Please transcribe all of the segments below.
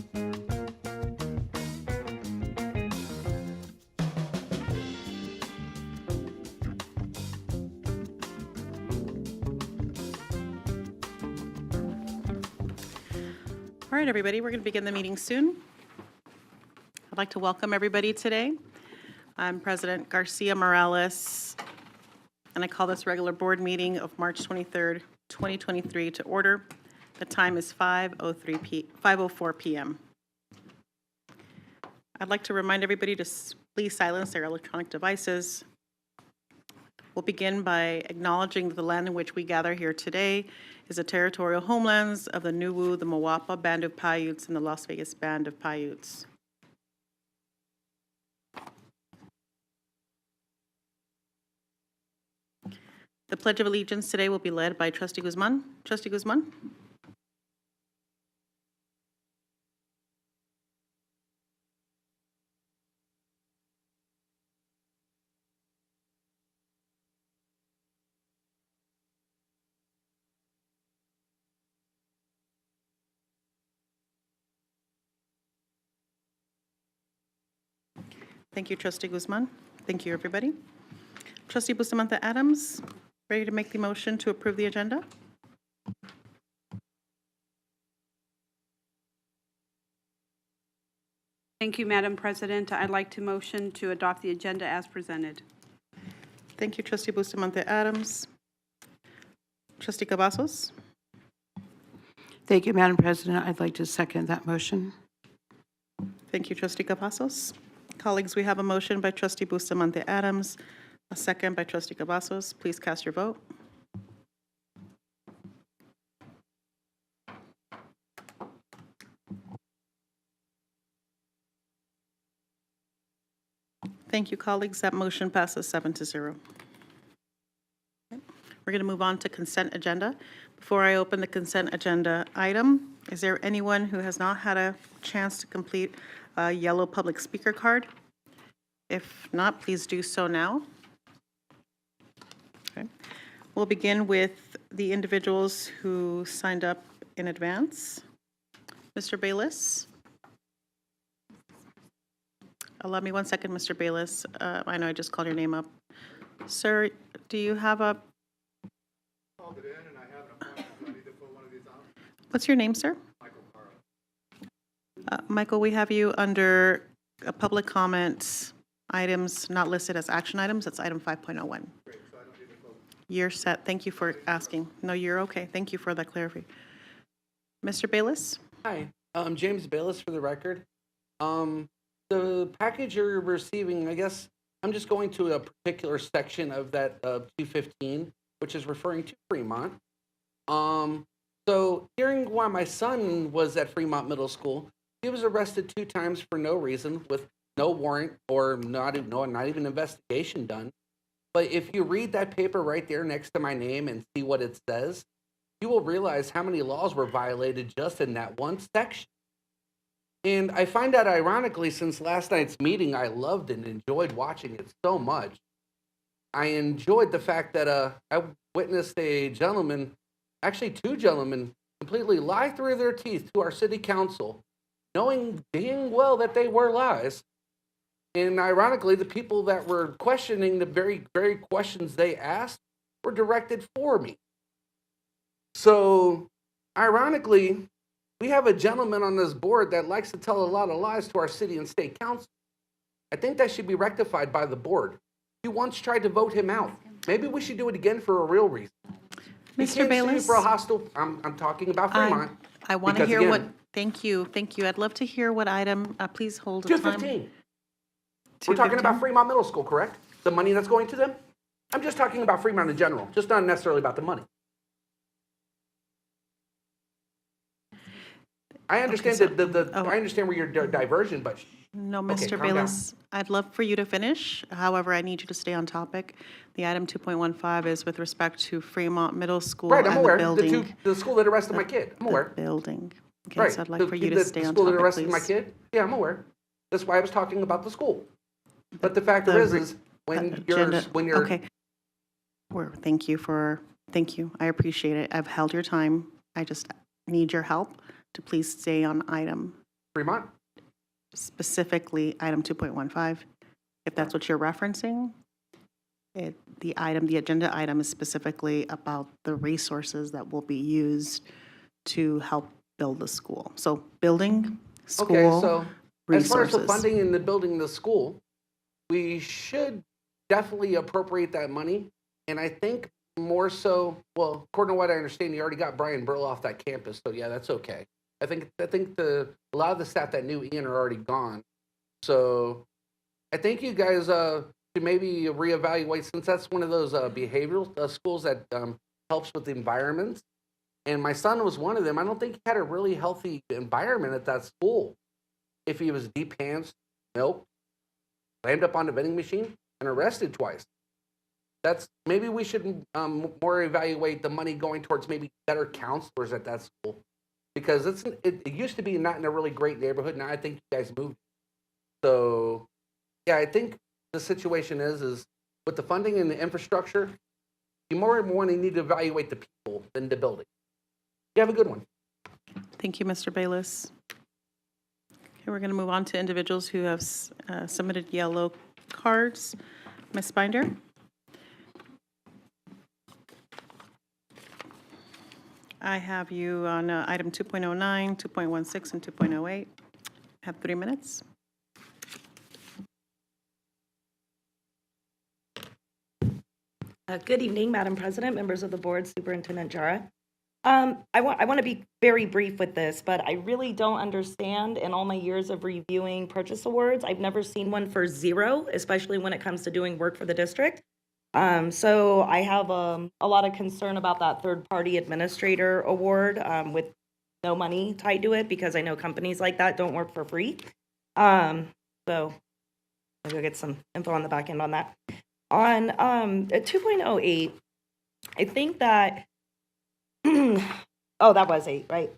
All right, everybody, we're going to begin the meeting soon. I'd like to welcome everybody today. I'm President Garcia Morales, and I call this regular board meeting of March 23rd, 2023 to order. The time is 5:04 p.m. I'd like to remind everybody to please silence their electronic devices. We'll begin by acknowledging that the land in which we gather here today is the territorial homelands of the Nuwu, the Mawapa Band of Paiutes, and the Las Vegas Band of Paiutes. The Pledge of Allegiance today will be led by Trustee Guzman. Trustee Guzman. Thank you, Trustee Guzman. Thank you, everybody. Trustee Bustamante Adams, ready to make the motion to approve the agenda? Thank you, Madam President. I'd like to motion to adopt the agenda as presented. Thank you, Trustee Bustamante Adams. Trustee Cavazos. Thank you, Madam President. I'd like to second that motion. Thank you, Trustee Cavazos. Colleagues, we have a motion by Trustee Bustamante Adams, a second by Trustee Cavazos. Please cast your vote. Thank you, colleagues. That motion passes 7-0. We're going to move on to consent agenda. Before I open the consent agenda item, is there anyone who has not had a chance to complete a yellow public speaker card? If not, please do so now. Okay. We'll begin with the individuals who signed up in advance. Mr. Bayless. Allow me 1 second, Mr. Bayless. I know I just called your name up. Sir, do you have a... Called it in and I have an appointment, so I need to fill one of these out. What's your name, sir? Michael Carl. Michael, we have you under public comments, items not listed as action items. That's item 5.01. Great, so I don't need to vote. You're set. Thank you for asking. No, you're okay. Thank you for that clarification. Mr. Bayless? Hi, James Bayless for the record. The package you're receiving, I guess I'm just going to a particular section of that 215, which is referring to Fremont. So hearing why my son was at Fremont Middle School, he was arrested 2 times for no reason with no warrant or not even investigation done. But if you read that paper right there next to my name and see what it says, you will realize how many laws were violated just in that one section. And I find that ironically, since last night's meeting, I loved and enjoyed watching it so much. I enjoyed the fact that I witnessed a gentleman, actually 2 gentlemen, completely lie through their teeth to our city council, knowing dang well that they were lies. And ironically, the people that were questioning the very, very questions they asked were directed for me. So, ironically, we have a gentleman on this board that likes to tell a lot of lies to our city and state council. I think that should be rectified by the board. You once tried to vote him out. Maybe we should do it again for a real reason. Mr. Bayless? For a hostile, I'm talking about Fremont. I want to hear what, thank you. I'd love to hear what item, please hold the time. 215. We're talking about Fremont Middle School, correct? The money that's going to them? I'm just talking about Fremont in general, just not necessarily about the money. I understand I understand where your diversion, but no, Mr. Bayless, I'd love for you to finish. However, I need you to stay on topic. The item 2.15 is with respect to Fremont Middle School right, I'm and aware. the building. The school that arrested my kid. I'm aware. Building. Okay, right. so I'd like for you to stay on topic, The school that arrested please. my kid? Yeah, I'm aware. That's why I was talking about the school. But the fact is when you're okay. Thank you. I appreciate it. I've held your time. I just need your help to please stay on item. Fremont? specifically item 2.15, if that's what you're referencing. The agenda item is specifically about the resources that will be used to help build the school. So building, Okay, school, so as far as the resources. funding in the building the school, we should definitely appropriate that money. And I think more so, well, according to what I understand, you already got Brian Burl off that campus, so yeah, that's okay. I think a lot of the staff that knew Ian are already gone. So I think you guys should maybe reevaluate, since that's one of those behavioral schools that helps with the environment. And my son was one of them. I don't think he had a really healthy environment at that school. If he was deep hands, milk, slammed up on the vending machine, and arrested twice. That's maybe we should more evaluate the money going towards maybe better counselors at that school, because it used to be not in a really great neighborhood. Now I think you guys moved. So yeah, I think the situation is with the funding and the infrastructure, you more and more need to evaluate the people than the building. You have a good one. Thank you, Mr. Bayless. Okay, we're going to move on to individuals who have submitted yellow cards. Ms. Binder? I have you on item 2.09, 2.16, and 2.08. Have 3 minutes. Good evening, Madam President, members of the board, Superintendent Jara. I want to be very brief with this, but I really don't understand in all my years of reviewing purchase awards. I've never seen one for 0, especially when it comes to doing work for the district. So I have a lot of concern about that third-party administrator award with no money tied to it, because I know companies like that don't work for free. So maybe I'll get some info on the back end on that. On 2.08, I think that, oh, that was 8, right?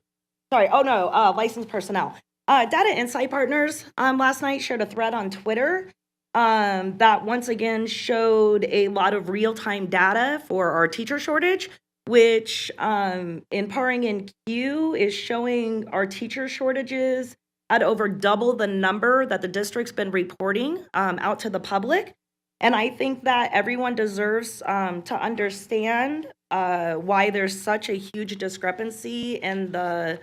Sorry, oh no, licensed personnel. Data Insight Partners last night shared a thread on Twitter that once again showed a lot of real-time data for our teacher shortage, which in Paring and Q is showing our teacher shortages at over double the number that the district's been reporting out to the public. And I think that everyone deserves to understand why there's such a huge discrepancy in the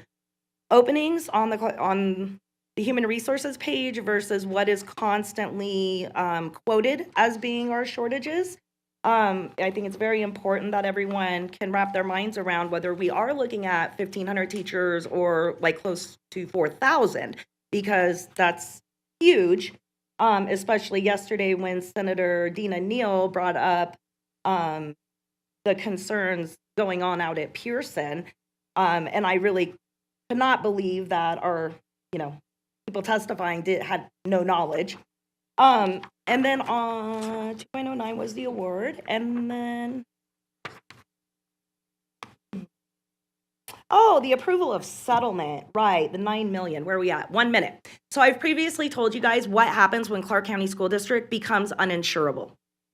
openings on the human resources page versus what is constantly quoted as being our shortages. I think it's very important that everyone can wrap their minds around whether we are looking at 1,500 teachers or like close to 4,000, because that's huge. Especially yesterday when Senator Dina Neal brought up the concerns going on out at Pearson. And I really could not believe that our, people testifying had no knowledge. And then on 2.09 was the award. And then, oh, the approval of settlement, right, the $9 million, where are we at? 1 minute. So I've previously told you guys what happens when Clark County School District becomes uninsurable.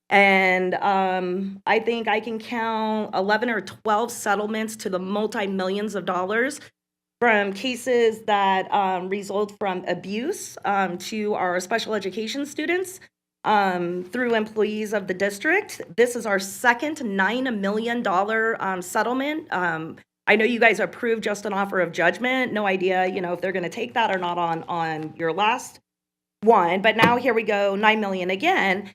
And I think I can count 11 or 12 settlements to the multi-millions of dollars from cases that result from abuse to our special education students through employees of the district. This is our second $9 million settlement. I know you guys approved just an offer of judgment. No idea, if they're going to take that or not on your last one. But now here we go, $9 million again.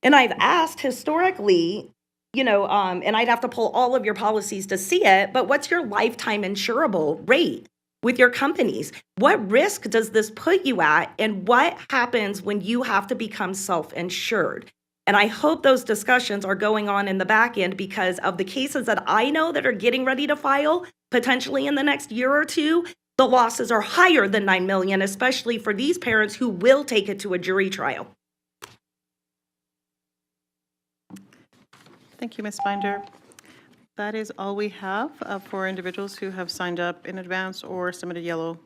And I've asked historically, and I'd have to pull all of your policies to see it, but what's your lifetime insurable rate with your companies? What risk does this put you at? And what happens when you have to become self-insured? And I hope those discussions are going on in the back end, because of the cases that I know that are getting ready to file potentially in the next year or two, the losses are higher than $9 million, especially for these parents who will take it to a jury trial. Thank you, Ms. Binder. That is all we have for individuals who have signed up in advance or submitted yellow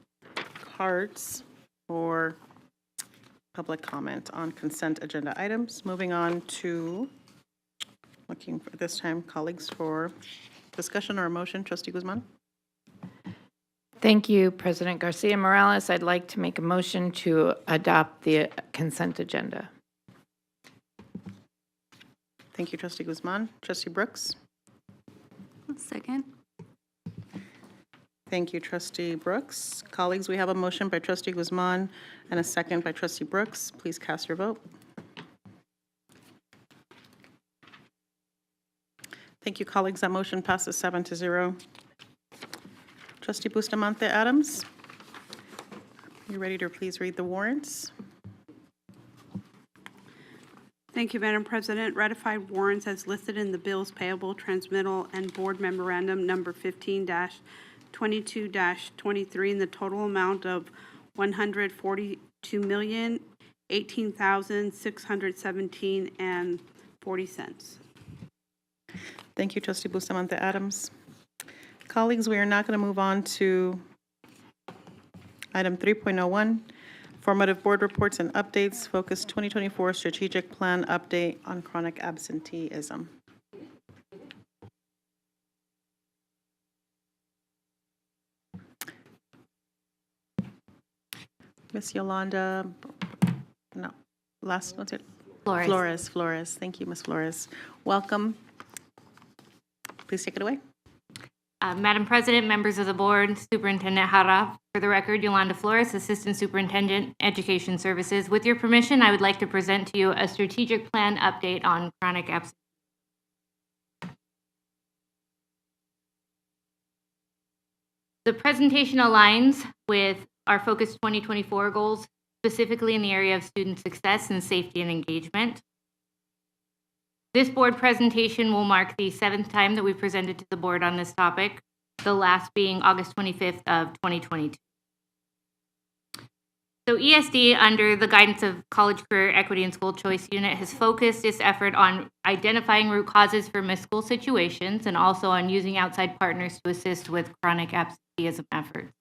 cards for public comment on consent agenda items. Moving on to, looking for this time, colleagues for discussion or a motion. Trustee Guzman. Thank you, President Garcia Morales. I'd like to make a motion to adopt the consent agenda. Thank you, Trustee Guzman. Trustee Brooks? Second. Thank you, Trustee Brooks. Colleagues, we have a motion by Trustee Guzman and a second by Trustee Brooks. Please cast your vote. Thank you, colleagues. That motion passes 7-0. Trustee Bustamante Adams, you ready to please read the warrants? Thank you, Madam President. Ratified warrants as listed in the bills payable, transmittal, and board memorandum number 15-22-23 in the total amount of $142,018,617.40. Thank you, Trustee Bustamante Adams. Colleagues, we are now going to move on to item 3.01, formative board reports and updates, focus 2024 strategic plan update on chronic absenteeism. Miss Yolanda, no, last, what's it? Flores. Flores. Thank you, Miss Flores. Welcome. Please take it away. Madam President, members of the board, Superintendent Jara, for the record, Yolanda Flores, Assistant Superintendent, Education Services. With your permission, I would like to present to you a strategic plan update on chronic absenteeism. The presentation aligns with our Focus 2024 goals, specifically in the area of student success and safety and engagement. This board presentation will mark the 7th time that we presented to the board on this topic, the last being August 25th of 2022. So ESD, under the guidance of College Career Equity and School Choice Unit, has focused its effort on identifying root causes for missed school situations and also on using outside partners to assist with chronic absenteeism efforts.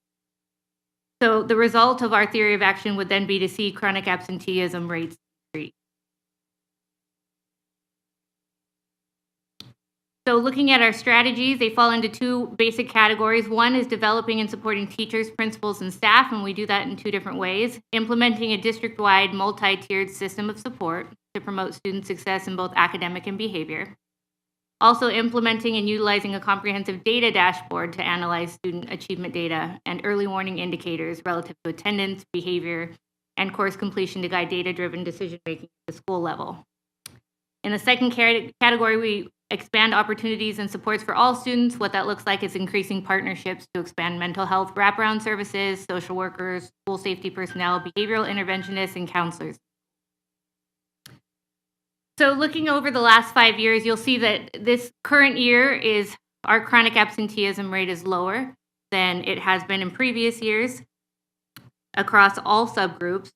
So the result of our theory of action would then be to see chronic absenteeism rates decrease. So looking at our strategies, they fall into 2 basic categories. One is developing and supporting teachers, principals, and staff, and we do that in 2 different ways. Implementing a district-wide multi-tiered system of support to promote student success in both academic and behavior. Also implementing and utilizing a comprehensive data dashboard to analyze student achievement data and early warning indicators relative to attendance, behavior, and course completion to guide data-driven decision-making at the school level. In the second category, we expand opportunities and supports for all students. What that looks like is increasing partnerships to expand mental health wraparound services, social workers, school safety personnel, behavioral interventionists, and counselors. So looking over the last 5 years, you'll see that this current year is our chronic absenteeism rate is lower than it has been in previous years across all subgroups.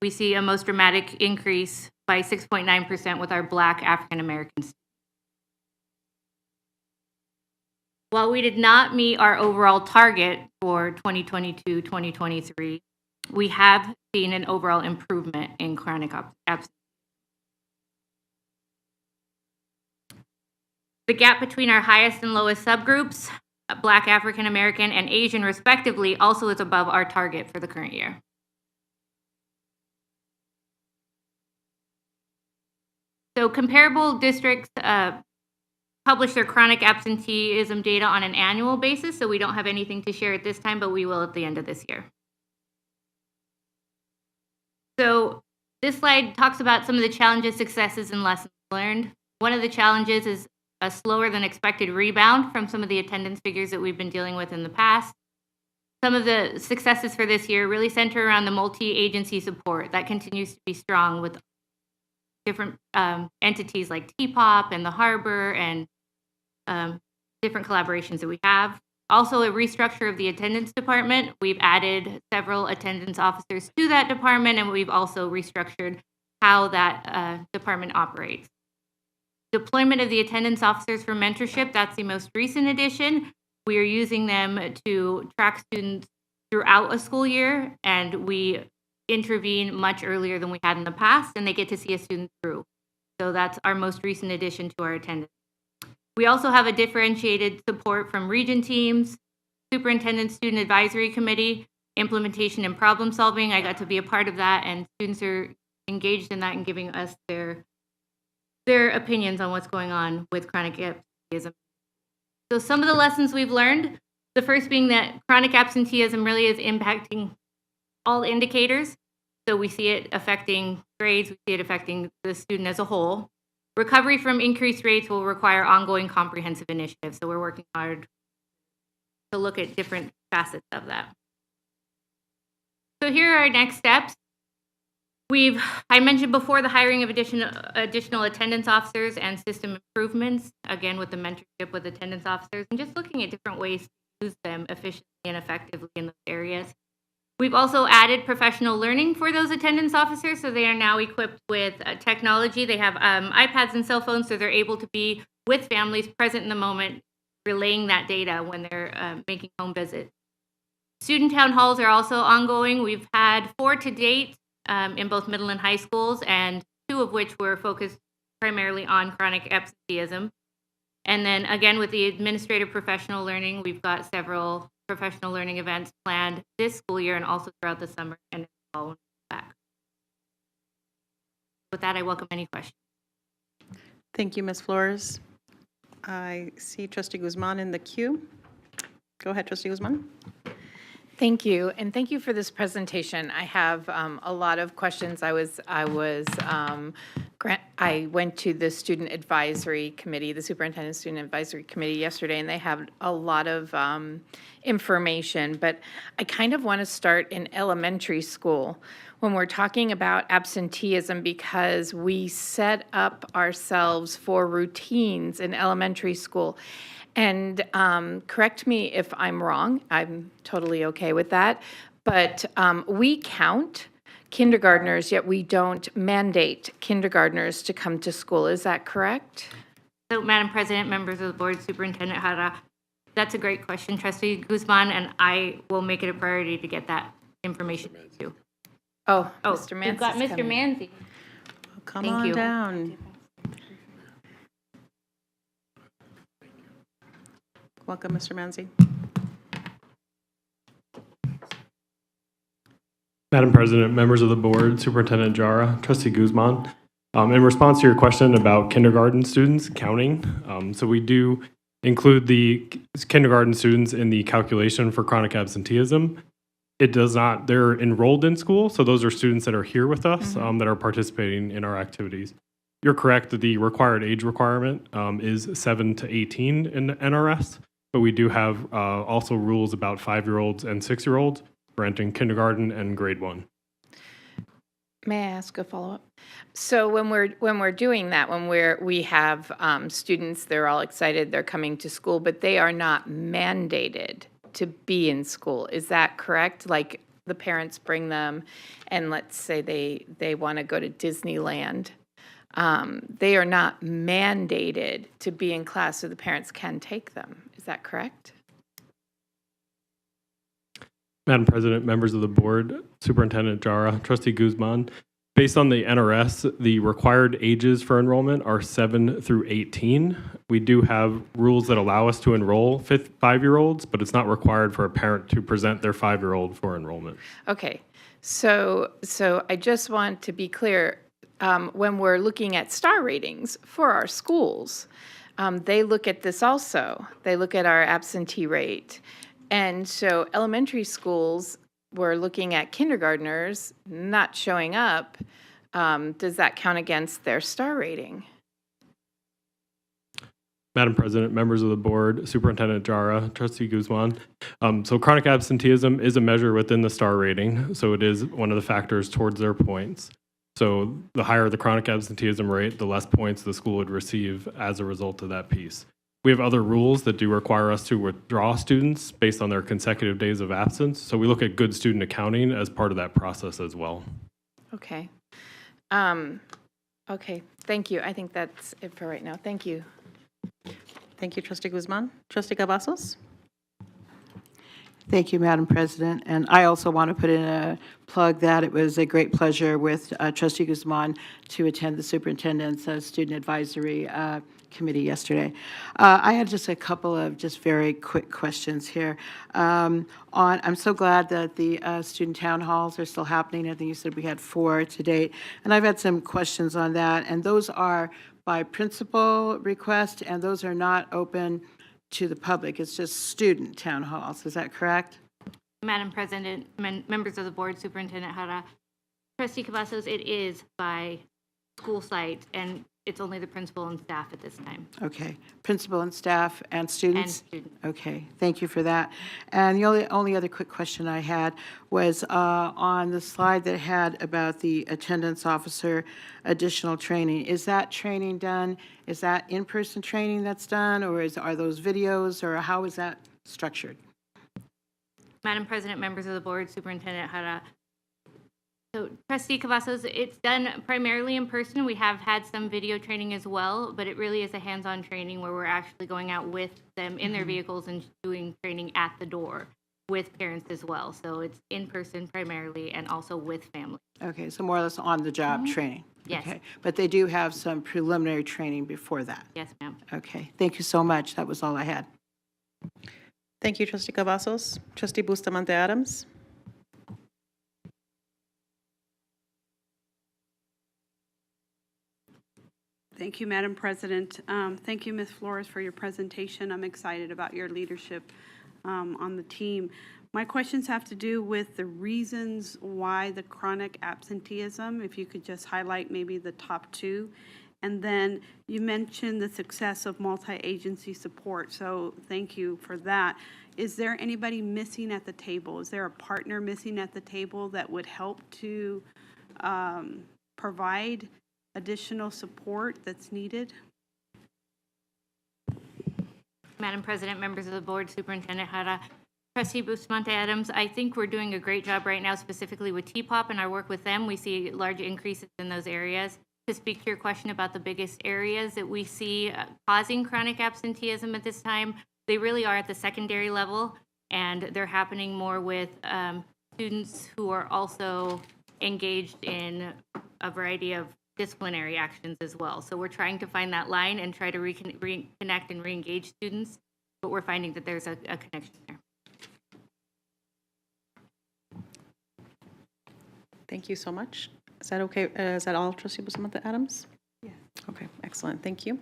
We see a most dramatic increase by 6.9% with our Black African American students. While we did not meet our overall target for 2022-2023, we have seen an overall improvement in chronic absenteeism. The gap between our highest and lowest subgroups, Black, African American, and Asian respectively, also is above our target for the current year. So comparable districts publish their chronic absenteeism data on an annual basis, so we don't have anything to share at this time, but we will at the end of this year. So this slide talks about some of the challenges, successes, and lessons learned. One of the challenges is a slower than expected rebound from some of the attendance figures that we've been dealing with in the past. Some of the successes for this year really center around the multi-agency support that continues to be strong with different entities like TPOP and the Harbor and different collaborations that we have. Also, a restructure of the attendance department. We've added several attendance officers to that department, and we've also restructured how that department operates. Deployment of the attendance officers for mentorship, that's the most recent addition. We are using them to track students throughout a school year, and we intervene much earlier than we had in the past, and they get to see a student through. So that's our most recent addition to our attendance. We also have a differentiated support from region teams Superintendent Student Advisory Committee, implementation and problem solving. I got to be a part of that, and students are engaged in that and giving us their opinions on what's going on with chronic absenteeism. So some of the lessons we've learned, the first being that chronic absenteeism really is impacting all indicators. So we see it affecting grades, we see it affecting the student as a whole. Recovery from increased rates will require ongoing comprehensive initiatives. So we're working hard to look at different facets of that. So here are our next steps. I mentioned before the hiring of additional attendance officers and system improvements, again with the mentorship with attendance officers, and just looking at different ways to use them efficiently and effectively in those areas. We've also added professional learning for those attendance officers, so they are now equipped with technology. They have iPads and cell phones, so they're able to be with families present in the moment, relaying that data when they're making home visits. Student town halls are also ongoing. We've had 4 to date in both middle and high schools, and 2 of which were focused primarily on chronic absenteeism. And then again, with the administrative professional learning, we've got several professional learning events planned this school year and also throughout the summer and in the fall when we're back. With that, I welcome any questions. Thank you, Ms. Flores. I see Trustee Guzman in the queue. Go ahead, Trustee Guzman. Thank you, and thank you for this presentation. I have a lot of questions. I went to the Student Advisory Committee, the Superintendent Student Advisory Committee yesterday, and they have a lot of information, but I kind of want to start in elementary school when we're talking about absenteeism, because we set up ourselves for routines in elementary school. And correct me if I'm wrong, I'm totally okay with that, but we count kindergartners, yet we don't mandate kindergartners to come to school. Is that correct? So, Madam President, members of the board, Superintendent Hara, that's a great question, Trustee Guzman, and I will make it a priority to get that information to you. Oh, Mr. Manzi. We've got Mr. Manzi. Come Thank on you. down. Welcome, Mr. Manzi. Madam President, members of the board, Superintendent Jara, Trustee Guzman. In response to your question about kindergarten students counting, so we do include the kindergarten students in the calculation for chronic absenteeism. It does not, they're enrolled in school, so those are students that are here with us that are participating in our activities. You're correct that the required age requirement is 7 to 18 in NRS, but we do have also rules about 5-year-olds and 6-year-olds for entering kindergarten and grade 1. May I ask a follow-up? So when we're doing that, when we have students, they're all excited, they're coming to school, but they are not mandated to be in school. Is that correct? Like the parents bring them, and let's say they want to go to Disneyland. They are not mandated to be in class, so the parents can take them. Is that correct? Madam President, members of the board, Superintendent Jara, Trustee Guzman, based on the NRS, the required ages for enrollment are 7 through 18. We do have rules that allow us to enroll 5-year-olds, but it's not required for a parent to present their 5-year-old for enrollment. Okay, so I just want to be clear, when we're looking at star ratings for our schools, they look at this also. They look at our absentee rate. And so elementary schools, we're looking at kindergartners not showing up. Does that count against their star rating? Madam President, members of the board, Superintendent Jara, Trustee Guzman. So chronic absenteeism is a measure within the star rating, so it is one of the factors towards their points. So the higher the chronic absenteeism rate, the less points the school would receive as a result of that piece. We have other rules that do require us to withdraw students based on their consecutive days of absence. So we look at good student accounting as part of that process as well. Okay. Okay, thank you. I think that's it for right now. Thank you. Thank you, Trustee Guzman. Trustee Cavazos? Thank you, Madam President. And I also want to put in a plug that it was a great pleasure with Trustee Guzman to attend the Superintendent's Student Advisory committee yesterday. I had just a couple of just very quick questions here. I'm so glad that the student town halls are still happening. I think you said we had 4 to date. And I've had some questions on that, and those are by principal request, and those are not open to the public. It's just student town halls. Is that correct? Madam President, members of the board, Superintendent Hara, Trustee Cavazos, it is by school site, and it's only the principal and staff at this time. Okay. Principal and staff and students? And students. Okay, thank you for that. And the only other quick question I had was on the slide that had about the attendance officer additional training. Is that training done? Is that in-person training that's done, or are those videos, or how is that structured? Madam President, members of the board, Superintendent Hara. So Trustee Cavazos, it's done primarily in person. We have had some video training as well, but it really is a hands-on training where we're actually going out with them in their vehicles and doing training at the door with parents as well. So it's in person primarily and also with family. Okay, so more or less on-the-job training? Yes. Okay, but they do have some preliminary training before that? Yes, ma'am. Okay, thank you so much. That was all I had. Thank you, Trustee Cavazos. Trustee Bustamante Adams. Thank you, Madam President. Thank you, Ms. Flores, for your presentation. I'm excited about your leadership on the team. My questions have to do with the reasons why the chronic absenteeism, if you could just highlight maybe the top 2. And then you mentioned the success of multi-agency support, so thank you for that. Is there anybody missing at the table? Is there a partner missing at the table that would help to provide additional support that's needed? Madam President, members of the board, Superintendent Hara, Trustee Bustamante Adams, I think we're doing a great job right now, specifically with TPOP and our work with them. We see large increases in those areas. To speak to your question about the biggest areas that we see causing chronic absenteeism at this time, they really are at the secondary level, and they're happening more with students who are also engaged in a variety of disciplinary actions as well. So we're trying to find that line and try to reconnect and re-engage students, but we're finding that there's a connection there. Thank you so much. Is that okay? Is that all, Trustee Bustamante Adams? Yes. Okay, excellent. Thank you.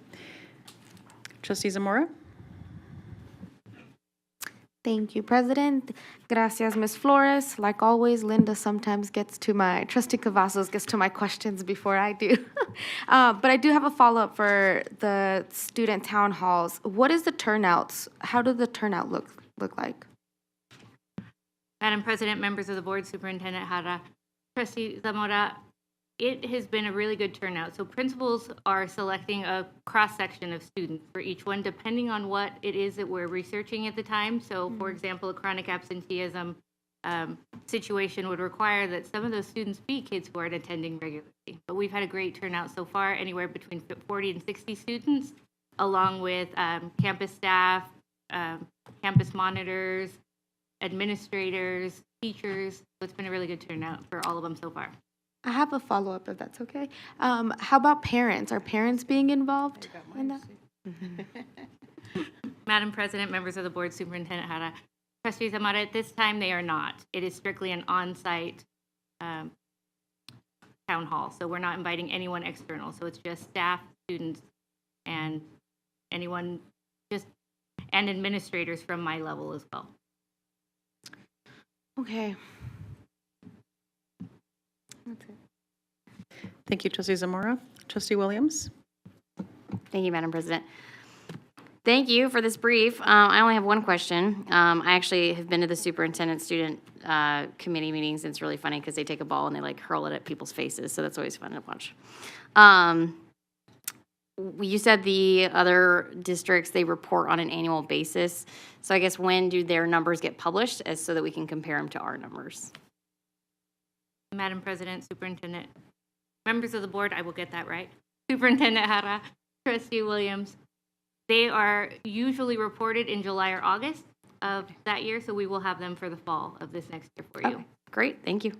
Trustee Zamora? Thank you, President. Gracias, Ms. Flores. Like always, Linda sometimes Trustee Cavazos gets to my questions before I do. But I do have a follow-up for the student town halls. What is the turnouts? How did the turnout look like? Madam President, members of the board, Superintendent Hara, Trustee Zamora, it has been a really good turnout. So principals are selecting a cross-section of students for each one, depending on what it is that we're researching at the time. So, for example, a chronic absenteeism situation would require that some of those students be kids who aren't attending regularly. But we've had a great turnout so far, anywhere between 40 and 60 students, along with campus staff, campus monitors, administrators, teachers. So it's been a really good turnout for all of them so far. I have a follow-up, if that's okay. How about parents? Are parents being involved in that? Madam President, members of the board, Superintendent Hara, Trustee Zamora, at this time, they are not. It is strictly an on-site town hall, so we're not inviting anyone external. So it's just staff, students, and anyone, and administrators from my level as well. Okay. That's it. Thank you, Trustee Zamora. Trustee Williams? Thank you, Madam President. Thank you for this brief. I only have one question. I actually have been to the superintendent student committee meetings, and it's really funny because they take a ball and they like hurl it at people's faces, so that's always fun to watch. You said the other districts, they report on an annual basis. So I guess when do their numbers get published so that we can compare them to our numbers? Madam President, Superintendent, members of the board, I will get that right. Superintendent Hara, Trustee Williams, they are usually reported in July or August of that year, so we will have them for the fall of this next year for you. Okay, great, thank you.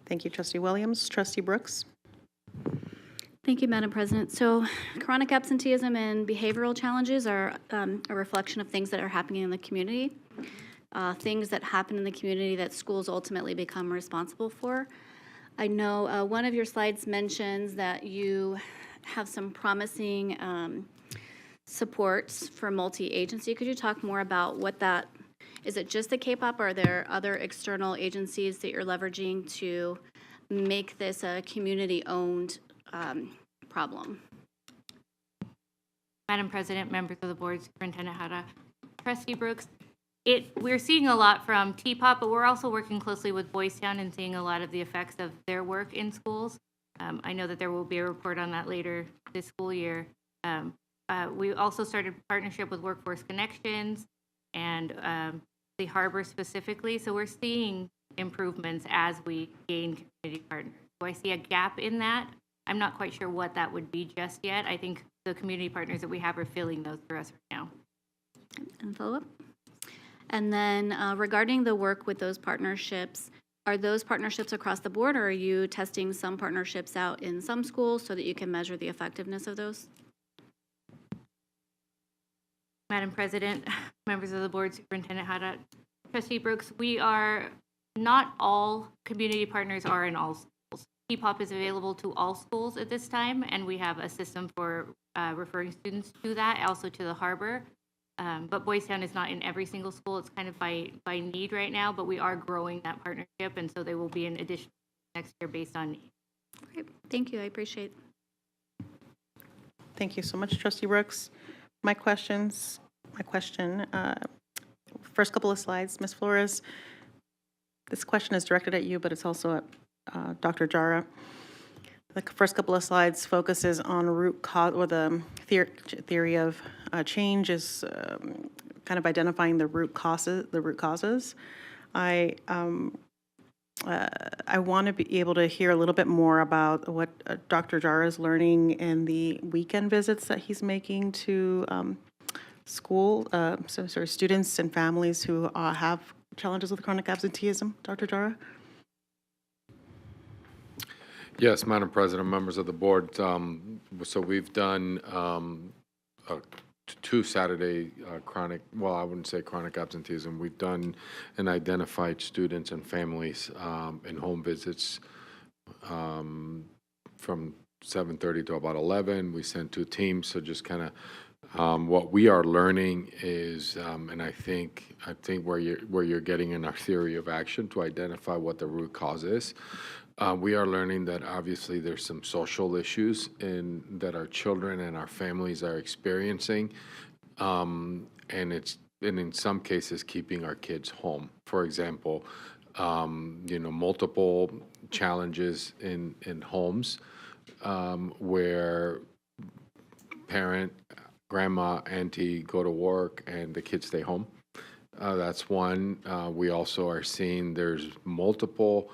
Thank you, Trustee Williams. Trustee Brooks? Thank you, Madam President. So chronic absenteeism and behavioral challenges are a reflection of things that are happening in the community, things that happen in the community that schools ultimately become responsible for. I know one of your slides mentions that you have some promising supports for multi-agency. Could you talk more about what that, is it just the K-pop, or are there other external agencies that you're leveraging to make this a community-owned problem? Madam President, members of the board, Superintendent Hara, Trustee Brooks, we're seeing a lot from TPOP, but we're also working closely with Boys Town and seeing a lot of the effects of their work in schools. I know that there will be a report on that later this school year. We also started a partnership with Workforce Connections and the Harbor specifically. So we're seeing improvements as we gain community partners. Do I see a gap in that? I'm not quite sure what that would be just yet. I think the community partners that we have are filling those for us right now. And follow up? And then regarding the work with those partnerships, are those partnerships across the board, or are you testing some partnerships out in some schools so that you can measure the effectiveness of those? Madam President, members of the board, Superintendent Hara, Trustee Brooks, we are, not all community partners are in all schools. P-POP is available to all schools at this time, and we have a system for referring students to that, also to the Harbor. But Boys Town is not in every single school. It's kind of by need right now, but we are growing that partnership, and so they will be in addition next year based on need. Great. Thank you. I appreciate it. Thank you so much, Trustee Brooks. My question, first couple of slides, Ms. Flores. This question is directed at you, but it's also at Dr. Jara. The first couple of slides focuses on root cause, or the theory of change is kind of identifying the root causes. I want to be able to hear a little bit more about what Dr. Jara is learning in the weekend visits that he's making to students and families who have challenges with chronic absenteeism. Dr. Jara? Yes, Madam President, members of the board. So we've done 2 Saturday chronic, well, I wouldn't say chronic absenteeism. We've done and identified students and families in home visits from 7:30 to about 11. We sent 2 teams, so just kind of what we are learning is, and I think where you're getting in our theory of action to identify what the root cause is. We are learning that obviously there's some social issues that our children and our families are experiencing, and in some cases keeping our kids home. For example, multiple challenges in homes where parent, grandma, auntie go to work and the kids stay home. That's one. We also are seeing there's multiple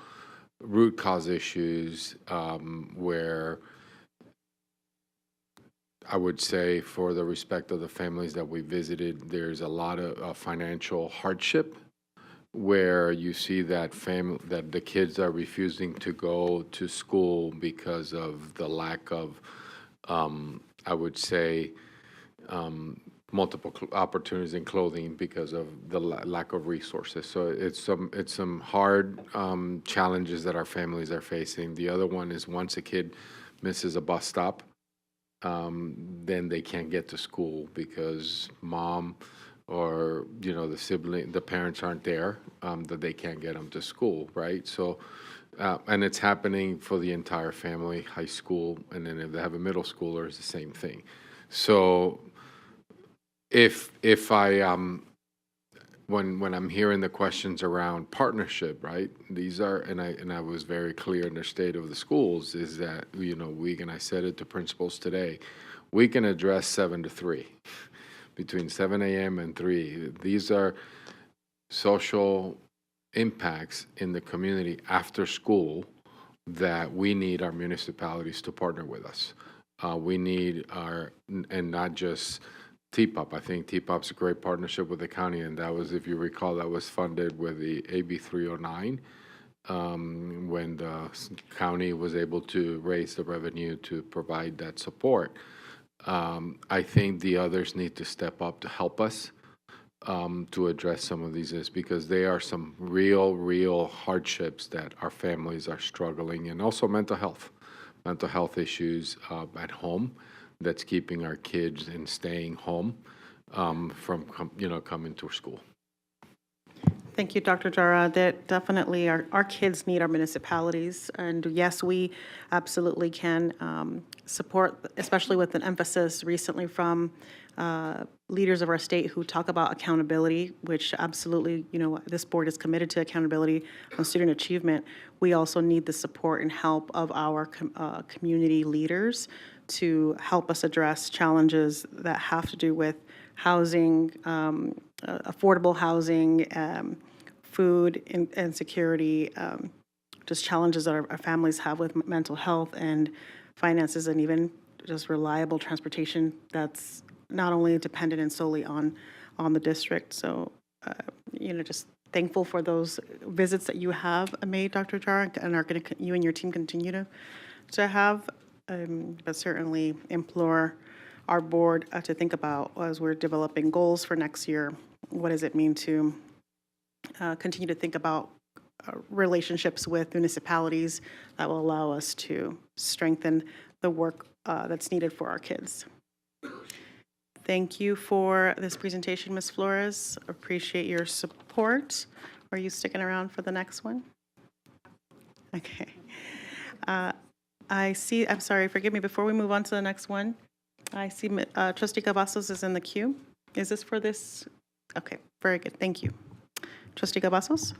root cause issues where I would say, for the respect of the families that we visited, there's a lot of financial hardship where you see that that the kids are refusing to go to school because of the lack of, I would say, multiple opportunities in clothing because of the lack of resources. So it's some hard challenges that our families are facing. The other one is once a kid misses a bus stop, then they can't get to school because mom or the parents aren't there, that they can't get them to school, right? So and it's happening for the entire family, high school, and then if they have a middle schooler, it's the same thing. So if I when I'm hearing the questions around partnership, right? These are, and I was very clear in the state of the schools, is that I said it to principals today, we can address 7 to 3, between 7 a.m. and 3. These are social impacts in the community after school that we need our municipalities to partner with us. We need and not just TPOP. I think TPOP's a great partnership with the county, and that was, if you recall, that was funded with the AB 309 when the county was able to raise the revenue to provide that support. I think the others need to step up to help us to address some of these issues, because they are some real hardships that our families are struggling, and also mental health issues at home that's keeping our kids and staying home from coming to school. Thank you, Dr. Jara. That definitely our kids need our municipalities. And yes, we absolutely can support, especially with an emphasis recently from leaders of our state who talk about accountability, which absolutely, this board is committed to accountability on student achievement. We also need the support and help of our community leaders to help us address challenges that have to do with housing, affordable housing, food insecurity, just challenges that our families have with mental health and finances, and even just reliable transportation that's not only dependent and solely on the district. So, just thankful for those visits that you have made, Dr. Jara, and are going to you and your team continue to have, but certainly implore our board to think about, as we're developing goals for next year, what does it mean to continue to think about relationships with municipalities that will allow us to strengthen the work that's needed for our kids. Thank you for this presentation, Ms. Flores. Appreciate your support. Are you sticking around for the next one? Okay. I see, I'm sorry, forgive me, before we move on to the next one, I see Trustee Cavazos is in the queue. Is this for this? Okay, very good. Thank you. Trustee Cavazos?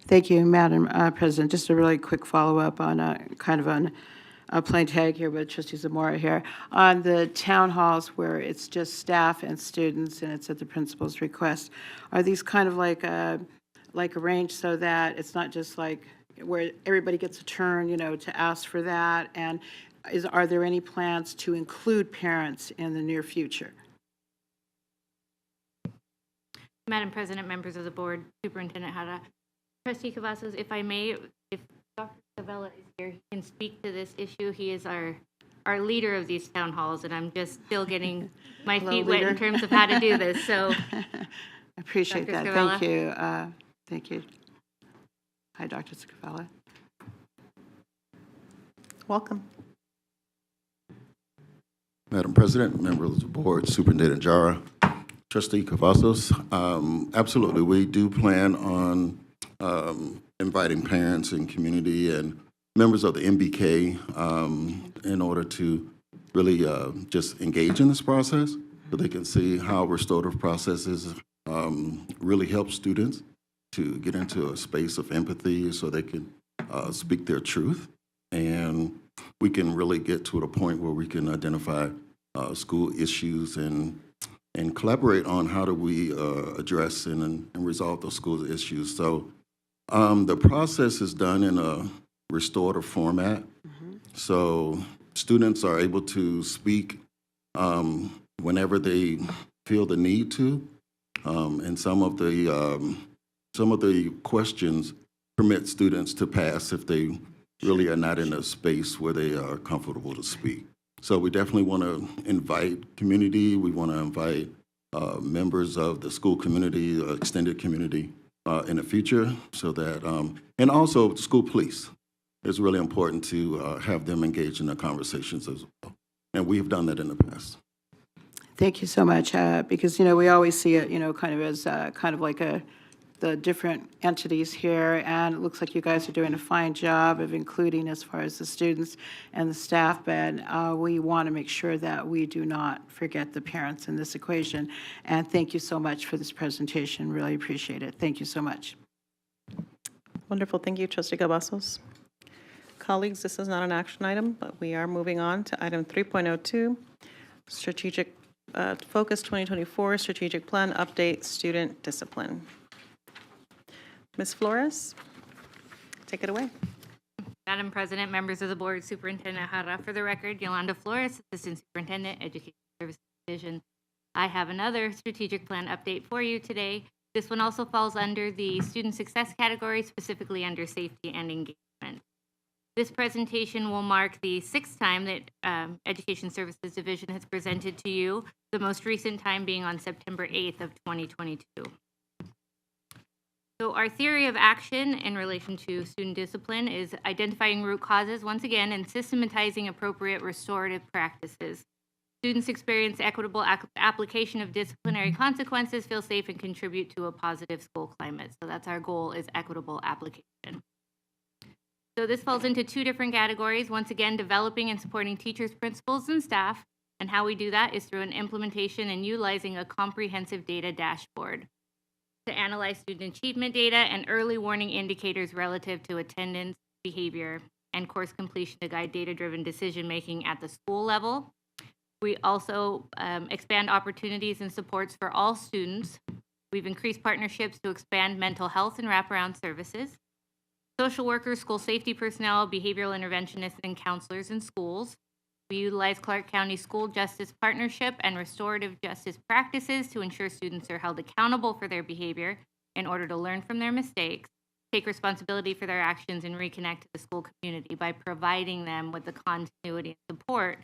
Thank you, Madam President. Just a really quick follow-up on a plain tag here with Trustee Zamora here. On the town halls where it's just staff and students and it's at the principal's request, are these kind of like arranged so that it's not just like where everybody gets a turn, to ask for that? And are there any plans to include parents in the near future? Madam President, members of the board, Superintendent Hara, Trustee Cavazos, if I may, if Dr. Savella is here, he can speak to this issue. He is our leader of these town halls, and I'm just still getting my feet wet in terms of how to do this. So, I appreciate Dr. that. Scavella. Thank you. Thank you. Hi, Dr. Scavella. Welcome. Madam President, members of the board, Superintendent Jara, Trustee Cavazos, absolutely, we do plan on inviting parents and community and members of the MBK in order to really just engage in this process so they can see how restorative processes really help students to get into a space of empathy so they can speak their truth. And we can really get to a point where we can identify school issues and collaborate on how do we address and resolve those school issues. So the process is done in a restorative format. So students are able to speak whenever they feel the need to, and some of the questions permit students to pass if they really are not in a space where they are comfortable to speak. So we definitely want to invite community. We want to invite members of the school community, extended community in the future, so that, and also school police. It's really important to have them engage in the conversations as well. And we've done that in the past. Thank you so much, because, we always see it, kind of as kind of like the different entities here, and it looks like you guys are doing a fine job of including as far as the students and the staff, but we want to make sure that we do not forget the parents in this equation. And thank you so much for this presentation. Really appreciate it. Thank you so much. Wonderful. Thank you, Trustee Cavazos. Colleagues, this is not an action item, but we are moving on to item 3.02, Strategic Focus 2024 Strategic Plan Update, Student Discipline. Ms. Flores, take it away. Madam President, members of the board, Superintendent Hara, for the record, Yolanda Flores, Assistant Superintendent, Education Services Division. I have another strategic plan update for you today. This one also falls under the student success category, specifically under safety and engagement. This presentation will mark the 6th time that Education Services Division has presented to you, the most recent time being on September 8th of 2022. So our theory of action in relation to student discipline is identifying root causes, once again, and systematizing appropriate restorative practices. Students experience equitable application of disciplinary consequences, feel safe, and contribute to a positive school climate. So that's our goal, is equitable application. So this falls into 2 different categories. Once again, developing and supporting teachers, principals, and staff. And how we do that is through an implementation and utilizing a comprehensive data dashboard to analyze student achievement data and early warning indicators relative to attendance, behavior, and course completion to guide data-driven decision-making at the school level. We also expand opportunities and supports for all students. We've increased partnerships to expand mental health and wraparound services. Social workers, school safety personnel, behavioral interventionists, and counselors in schools. We utilize Clark County School Justice Partnership and restorative justice practices to ensure students are held accountable for their behavior in order to learn from their mistakes, take responsibility for their actions, and reconnect to the school community by providing them with the continuity and support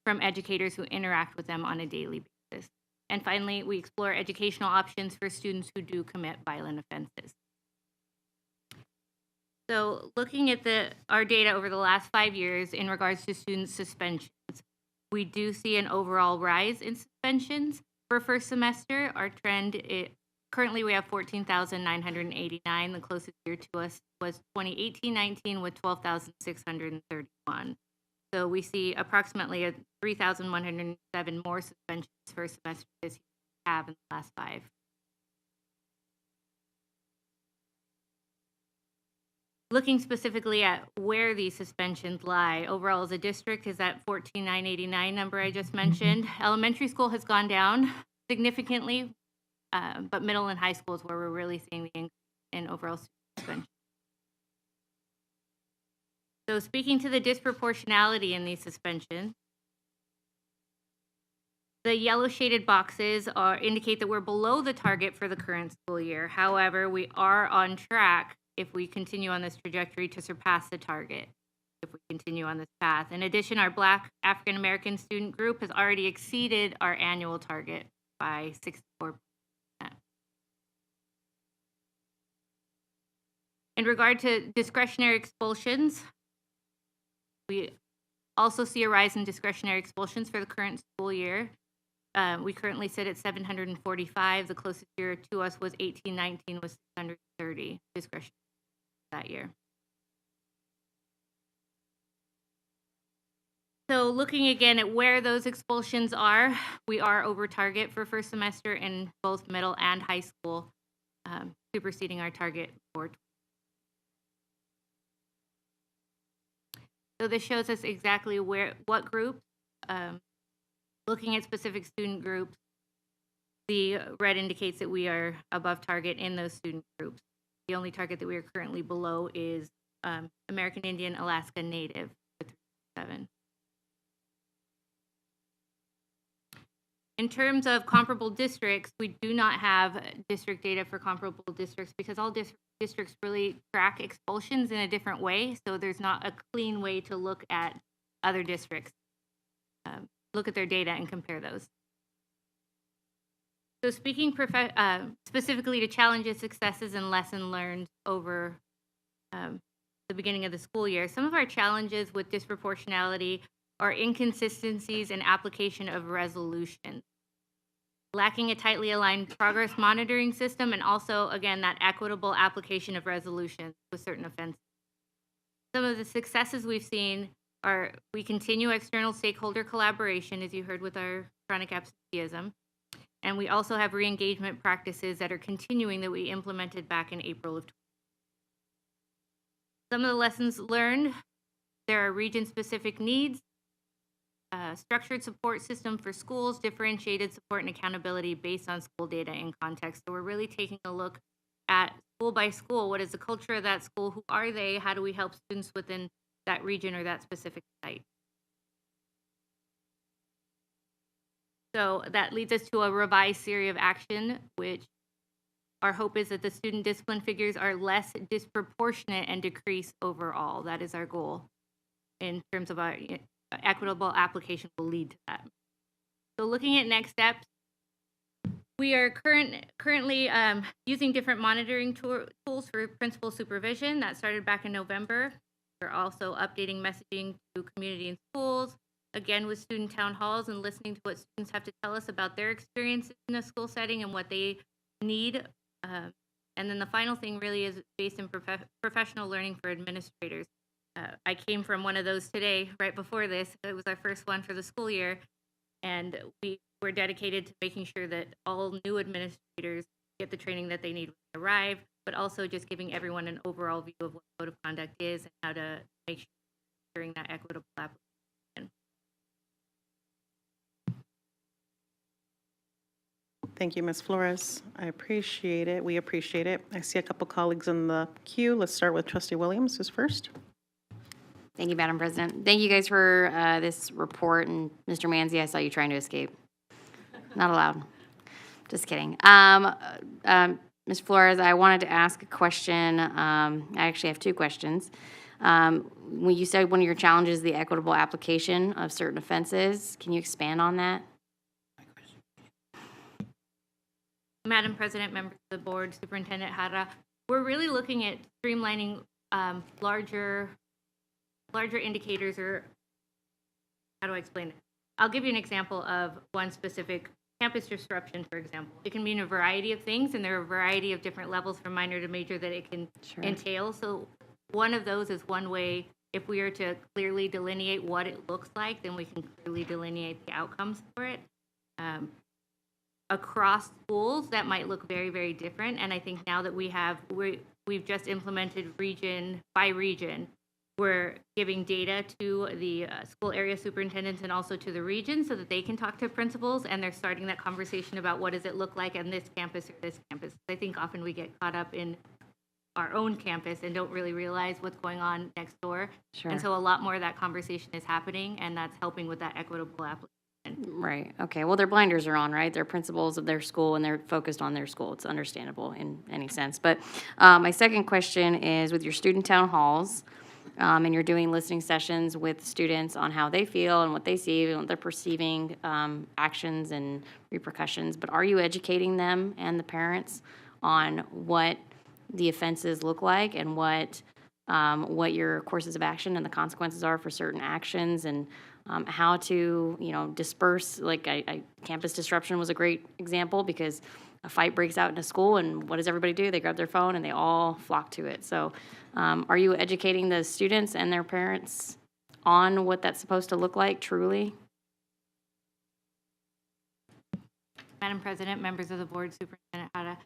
from educators who interact with them on a daily basis. And finally, we explore educational options for students who do commit violent offenses. So looking at our data over the last 5 years in regards to student suspensions, we do see an overall rise in suspensions for first semester. Our trend, currently we have 14,989. The closest year to us was 2018-19 with 12,631. So we see approximately 3,107 more suspensions for semester this year than we have in the last 5. Looking specifically at where these suspensions lie, overall as a district is that 14,989 number I just mentioned. Elementary school has gone down significantly, but middle and high school is where we're really seeing the increase in overall suspension. So speaking to the disproportionality in these suspensions, the yellow shaded boxes indicate that we're below the target for the current school year. However, we are on track if we continue on this trajectory to surpass the target, if we continue on this path. In addition, our Black African American student group has already exceeded our annual target by 64%. In regard to discretionary expulsions, we also see a rise in discretionary expulsions for the current school year. We currently sit at 745. The closest year to us was 18-19 with 630 discretionary that year. So looking again at where those expulsions are, we are over target for first semester in both middle and high school, superseding our target for. So this shows us exactly what group, looking at specific student groups, the red indicates that we are above target in those student groups. The only target that we are currently below is American Indian, Alaska Native with 7. In terms of comparable districts, we do not have district data for comparable districts because all districts really track expulsions in a different way. So there's not a clean way to look at other districts, look at their data and compare those. So speaking specifically to challenges, successes, and lessons learned over the beginning of the school year, some of our challenges with disproportionality are inconsistencies in application of resolutions, lacking a tightly aligned progress monitoring system, and also, again, that equitable application of resolutions with certain offenses. Some of the successes we've seen are we continue external stakeholder collaboration, as you heard with our chronic absenteeism. And we also have re-engagement practices that are continuing that we implemented back in April of 2020. Some of the lessons learned, there are region-specific needs, structured support system for schools, differentiated support and accountability based on school data and context. So we're really taking a look at school by school. What is the culture of that school? Who are they? How do we help students within that region or that specific site? So that leads us to a revised theory of action, which our hope is that the student discipline figures are less disproportionate and decrease overall. That is our goal in terms of our equitable application will lead to that. So looking at next steps, we are currently using different monitoring tools for principal supervision. That started back in November. We're also updating messaging to community and schools, again with student town halls and listening to what students have to tell us about their experiences in a school setting and what they need. And then the final thing really is based in professional learning for administrators. I came from one of those today, right before this. It was our first one for the school year. And we're dedicated to making sure that all new administrators get the training that they need when they arrive, but also just giving everyone an overall view of what code of conduct is and how to make sure during that equitable application. Thank you, Ms. Flores. I appreciate it. We appreciate it. I see a couple colleagues in the queue. Let's start with Trustee Williams, who's first. Thank you, Madam President. Thank you guys for this report. And Mr. Manzi, I saw you trying to escape. Not allowed. Just kidding. Ms. Flores, I wanted to ask a question. I actually have two questions. When you said one of your challenges is the equitable application of certain offenses, can you expand on that? Madam President, members of the board, Superintendent Hara, we're really looking at streamlining larger indicators, or how do I explain it? I'll give you an example of one specific campus disruption, for example. It can mean a variety of things, and there are a variety of different levels from minor to major that it can entail. So one of those is one way. If we are to clearly delineate what it looks like, then we can clearly delineate the outcomes for it. Across schools, that might look very, very different. And I think now that we've just implemented region by region, we're giving data to the school area superintendents and also to the region so that they can talk to principals, and they're starting that conversation about what does it look like on this campus or this campus. I think often we get caught up in our own campus and don't really realize what's going on next door. Sure. And so a lot more of that conversation is happening, and that's helping with that equitable application. Right. Okay. Well, their blinders are on, right? They're principals of their school, and they're focused on their school. It's understandable in any sense. But my second question is with your student town halls, and you're doing listening sessions with students on how they feel and what they see and what they're perceiving, actions and repercussions. But are you educating them and the parents on what the offenses look like and what your courses of action and the consequences are for certain actions, and how to, disperse, campus disruption was a great example because a fight breaks out in a school, and what does everybody do? They grab their phone and they all flock to it. So are you educating the students and their parents on what that's supposed to look like truly? Madam President, members of the board, Superintendent Hara,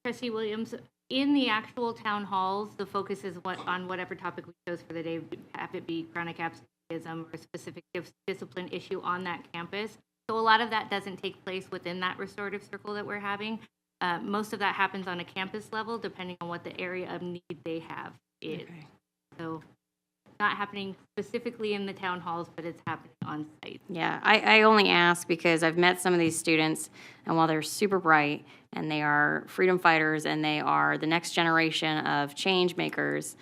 Trustee Williams, in the actual town halls, the focus is on whatever topic we chose for the day, have it be chronic absenteeism or a specific discipline issue on that campus. So a lot of that doesn't take place within that restorative circle that we're having. Most of that happens on a campus level, depending on what the area of need they have is. Okay. So not happening specifically in the town halls, but it's happening on site. Yeah, I only ask because I've met some of these students, and while they're super bright and they are freedom fighters and they are the next generation of change makers,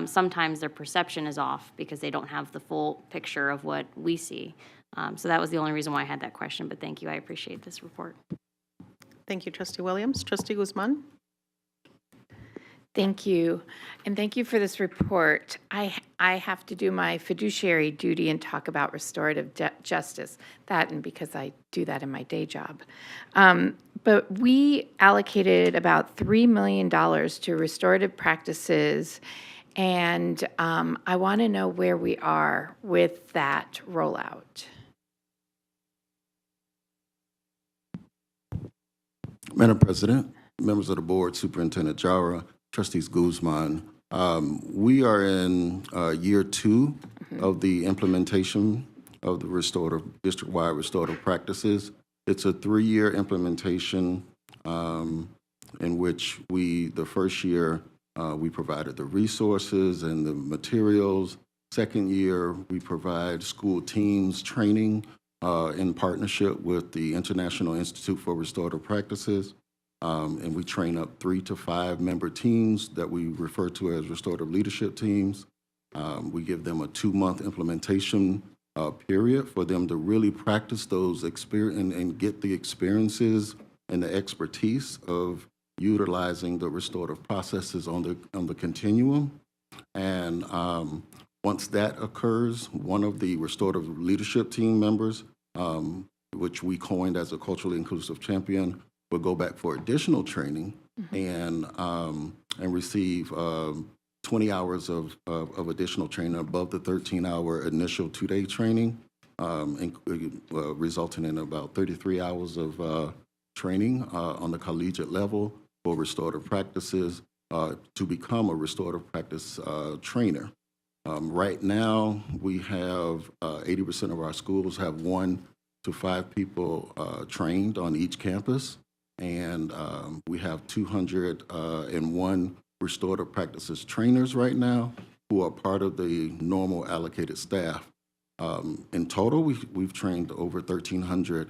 sometimes their perception is off because they don't have the full picture of what we see. So that was the only reason why I had that question, but thank you. I appreciate this report. Thank you, Trustee Williams. Trustee Guzman? Thank you. And thank you for this report. I have to do my fiduciary duty and talk about restorative justice. That, and because I do that in my day job. But we allocated about $3 million to restorative practices, and I want to know where we are with that rollout. Madam President, members of the board, Superintendent Jara, Trustees Guzman, we are in year 2 of the implementation of the district-wide restorative practices. It's a 3-year implementation in which the first year, we provided the resources and the materials. Second year, we provide school teams training in partnership with the International Institute for Restorative Practices. and we train up 3 to 5 member teams that we refer to as restorative leadership teams. We give them a 2-month implementation period for them to really practice those experience and get the experiences and the expertise of utilizing the restorative processes on the continuum. And once that occurs, one of the restorative leadership team members, which we coined as a culturally inclusive champion, will go back for additional training and receive 20 hours of additional training above the 13-hour initial 2-day training, resulting in about 33 hours of training on the collegiate level for restorative practices to become a restorative practice trainer. Right now, we have 80% of our schools have 1 to 5 people trained on each campus, and we have 201 restorative practices trainers right now who are part of the normal allocated staff. In total, we've trained over 1,300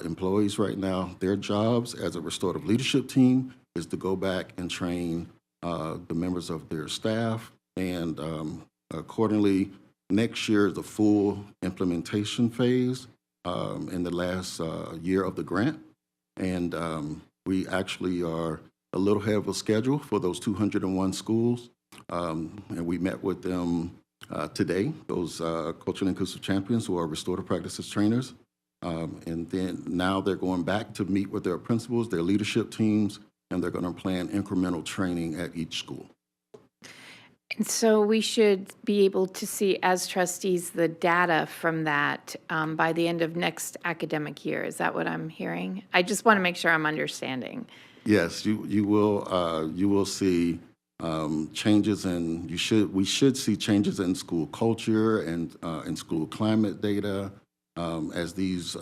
employees right now. Their jobs as a restorative leadership team is to go back and train the members of their staff, and accordingly, next year is the full implementation phase in the last year of the grant, and we actually are a little ahead of a schedule for those 201 schools, and we met with them today, those culturally inclusive champions who are restorative practices trainers, and then now they're going back to meet with their principals, their leadership teams, and they're going to plan incremental training at each school. And so we should be able to see, as trustees, the data from that by the end of next academic year. Is that what I'm hearing? I just want to make sure I'm understanding. Yes, you will see changes in we should see changes in school culture and in school climate data as these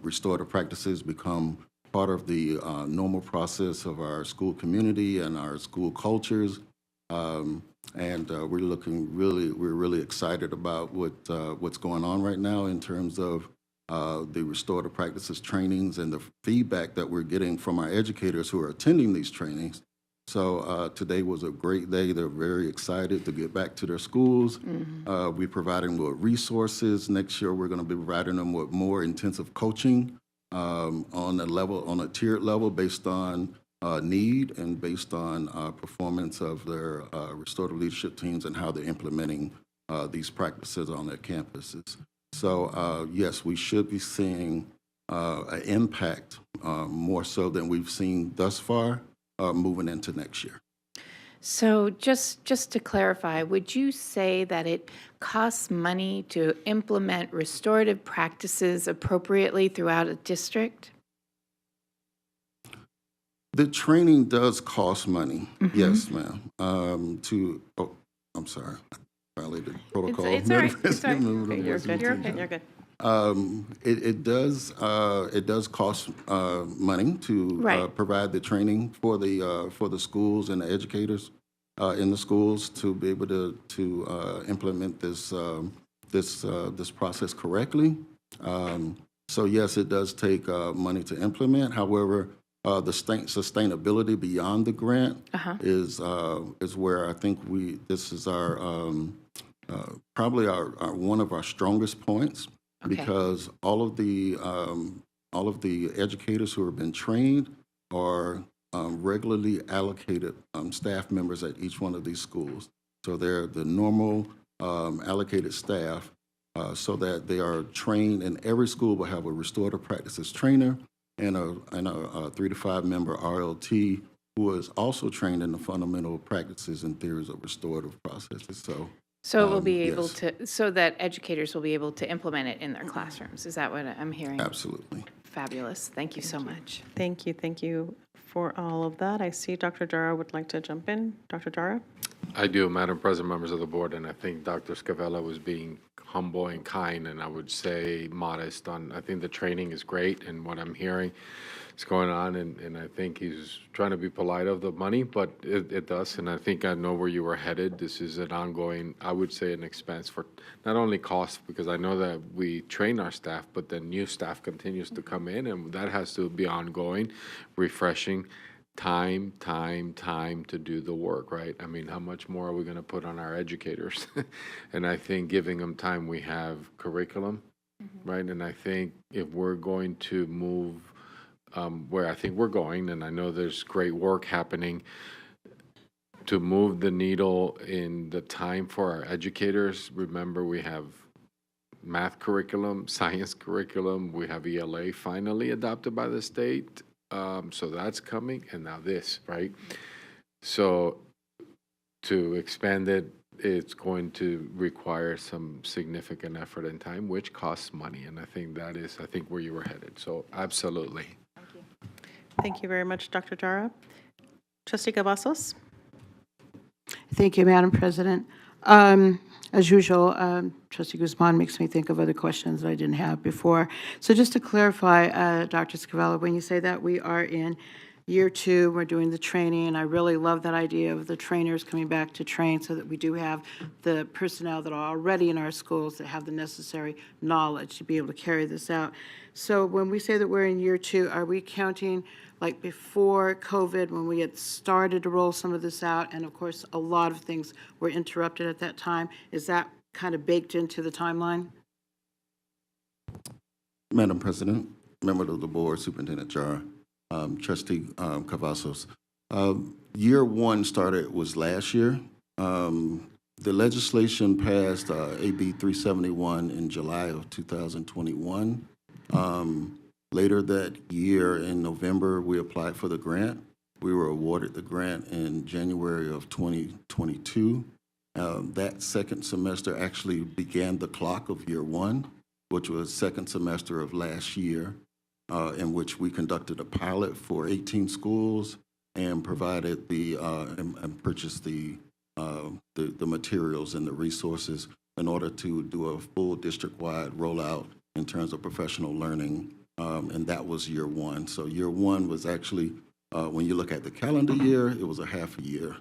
restorative practices become part of the normal process of our school community and our school cultures. And we're really excited about what's going on right now in terms of the restorative practices trainings and the feedback that we're getting from our educators who are attending these trainings. So today was a great day. They're very excited to get back to their schools. We're providing them with resources. Next year, we're going to be providing them with more intensive coaching on a tiered level based on need and based on performance of their restorative leadership teams and how they're implementing these practices on their campuses. So yes, we should be seeing an impact more so than we've seen thus far moving into next year. So just to clarify, would you say that it costs money to implement restorative practices appropriately throughout a district? The training does cost money, yes, ma'am. I'm sorry, I violated protocol. It's all right. It's all right. You're good. You're good. It does cost money to provide the training for the schools and the educators in the schools to be able to implement this process correctly. So yes, it does take money to implement. However, the sustainability beyond the grant is where I think this is our probably one of our strongest points. Okay. Because all of the educators who have been trained are regularly allocated staff members at each one of these schools. So they're the normal allocated staff so that they are trained, and every school will have a restorative practices trainer and a 3 to 5 member RLT who is also trained in the fundamental practices and theories of restorative processes. So it will be able to, so that educators will be able to implement it in their classrooms. Is that what I'm hearing? Absolutely. Fabulous. Thank you so much. Thank you for all of that. I see Dr. Jara would like to jump in. Dr. Jara? I do, Madam President, members of the board, and I think Dr. Scavella was being humble and kind, and I would say modest on, I think the training is great, and what I'm hearing is going on, and I think he's trying to be polite of the money, but it does, and I think I know where you were headed. This is an ongoing, I would say, an expense for not only cost, because I know that we train our staff, but then new staff continues to come in, and that has to be ongoing, refreshing, time to do the work, right? I mean, how much more are we going to put on our educators? And I think giving them time, we have curriculum, right? And I think if we're going to move where I think we're going, and I know there's great work happening to move the needle in the time for our educators. Remember, we have math curriculum, science curriculum, we have ELA finally adopted by the state. So that's coming, and now this, right? So to expand it, it's going to require some significant effort and time, which costs money, and I think that is, I think, where you were headed. So absolutely. Thank you very much, Dr. Jara. Trustee Cavazos? Thank you, Madam President. As usual, Trustee Guzman makes me think of other questions that I didn't have before. So just to clarify, Dr. Scavella, when you say that we are in year 2, we're doing the training, and I really love that idea of the trainers coming back to train so that we do have the personnel that are already in our schools that have the necessary knowledge to be able to carry this out. So when we say that we're in year 2, are we counting like before COVID, when we had started to roll some of this out, and of course, a lot of things were interrupted at that time? Is that kind of baked into the timeline? Madam President, members of the board, Superintendent Jara, Trustee Cavazos. Year 1 was last year. The legislation passed AB 371 in July of 2021. Later that year, in November, we applied for the grant. We were awarded the grant in January of 2022. That second semester actually began the clock of year 1, which was second semester of last year, in which we conducted a pilot for 18 schools and provided and purchased the materials and the resources in order to do a full district-wide rollout in terms of professional learning. And that was year 1. So year 1 was actually, when you look at the calendar year, it was a half a year.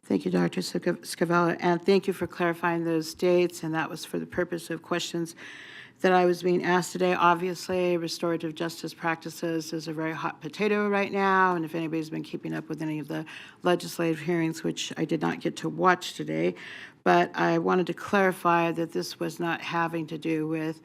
Thank you, Dr. Scavella, and thank you for clarifying those dates, and that was for the purpose of questions that I was being asked today. Obviously, restorative justice practices is a very hot potato right now, and if anybody's been keeping up with any of the legislative hearings, which I did not get to watch today, but I wanted to clarify that this was not having to do with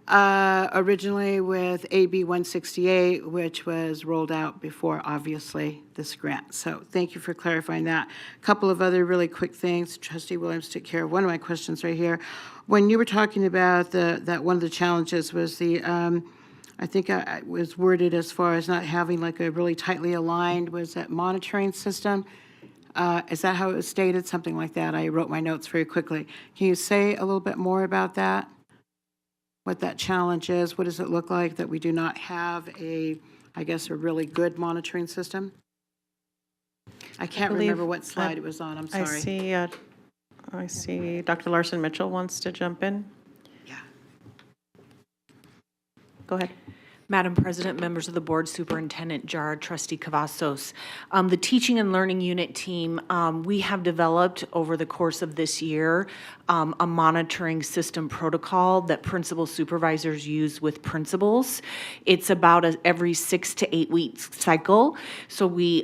originally with AB 168, which was rolled out before, obviously, this grant. So thank you for clarifying that. A couple of other really quick things. Trustee Williams took care of one of my questions right here. When you were talking about that one of the challenges was the, I think it was worded as far as not having like a really tightly aligned, was that monitoring system? Is that how it was stated? Something like that. I wrote my notes very quickly. Can you say a little bit more about that? What that challenge is? What does it look like that we do not have a really good monitoring system? I can't remember what slide it was on. I'm sorry. I see Dr. Larson Mitchell wants to jump in. Yeah. Go ahead. Madam President, members of the board, Superintendent Jara, Trustee Cavazos. The Teaching and Learning Unit team, we have developed over the course of this year a monitoring system protocol that principal supervisors use with principals. It's about every 6 to 8 week cycle. So we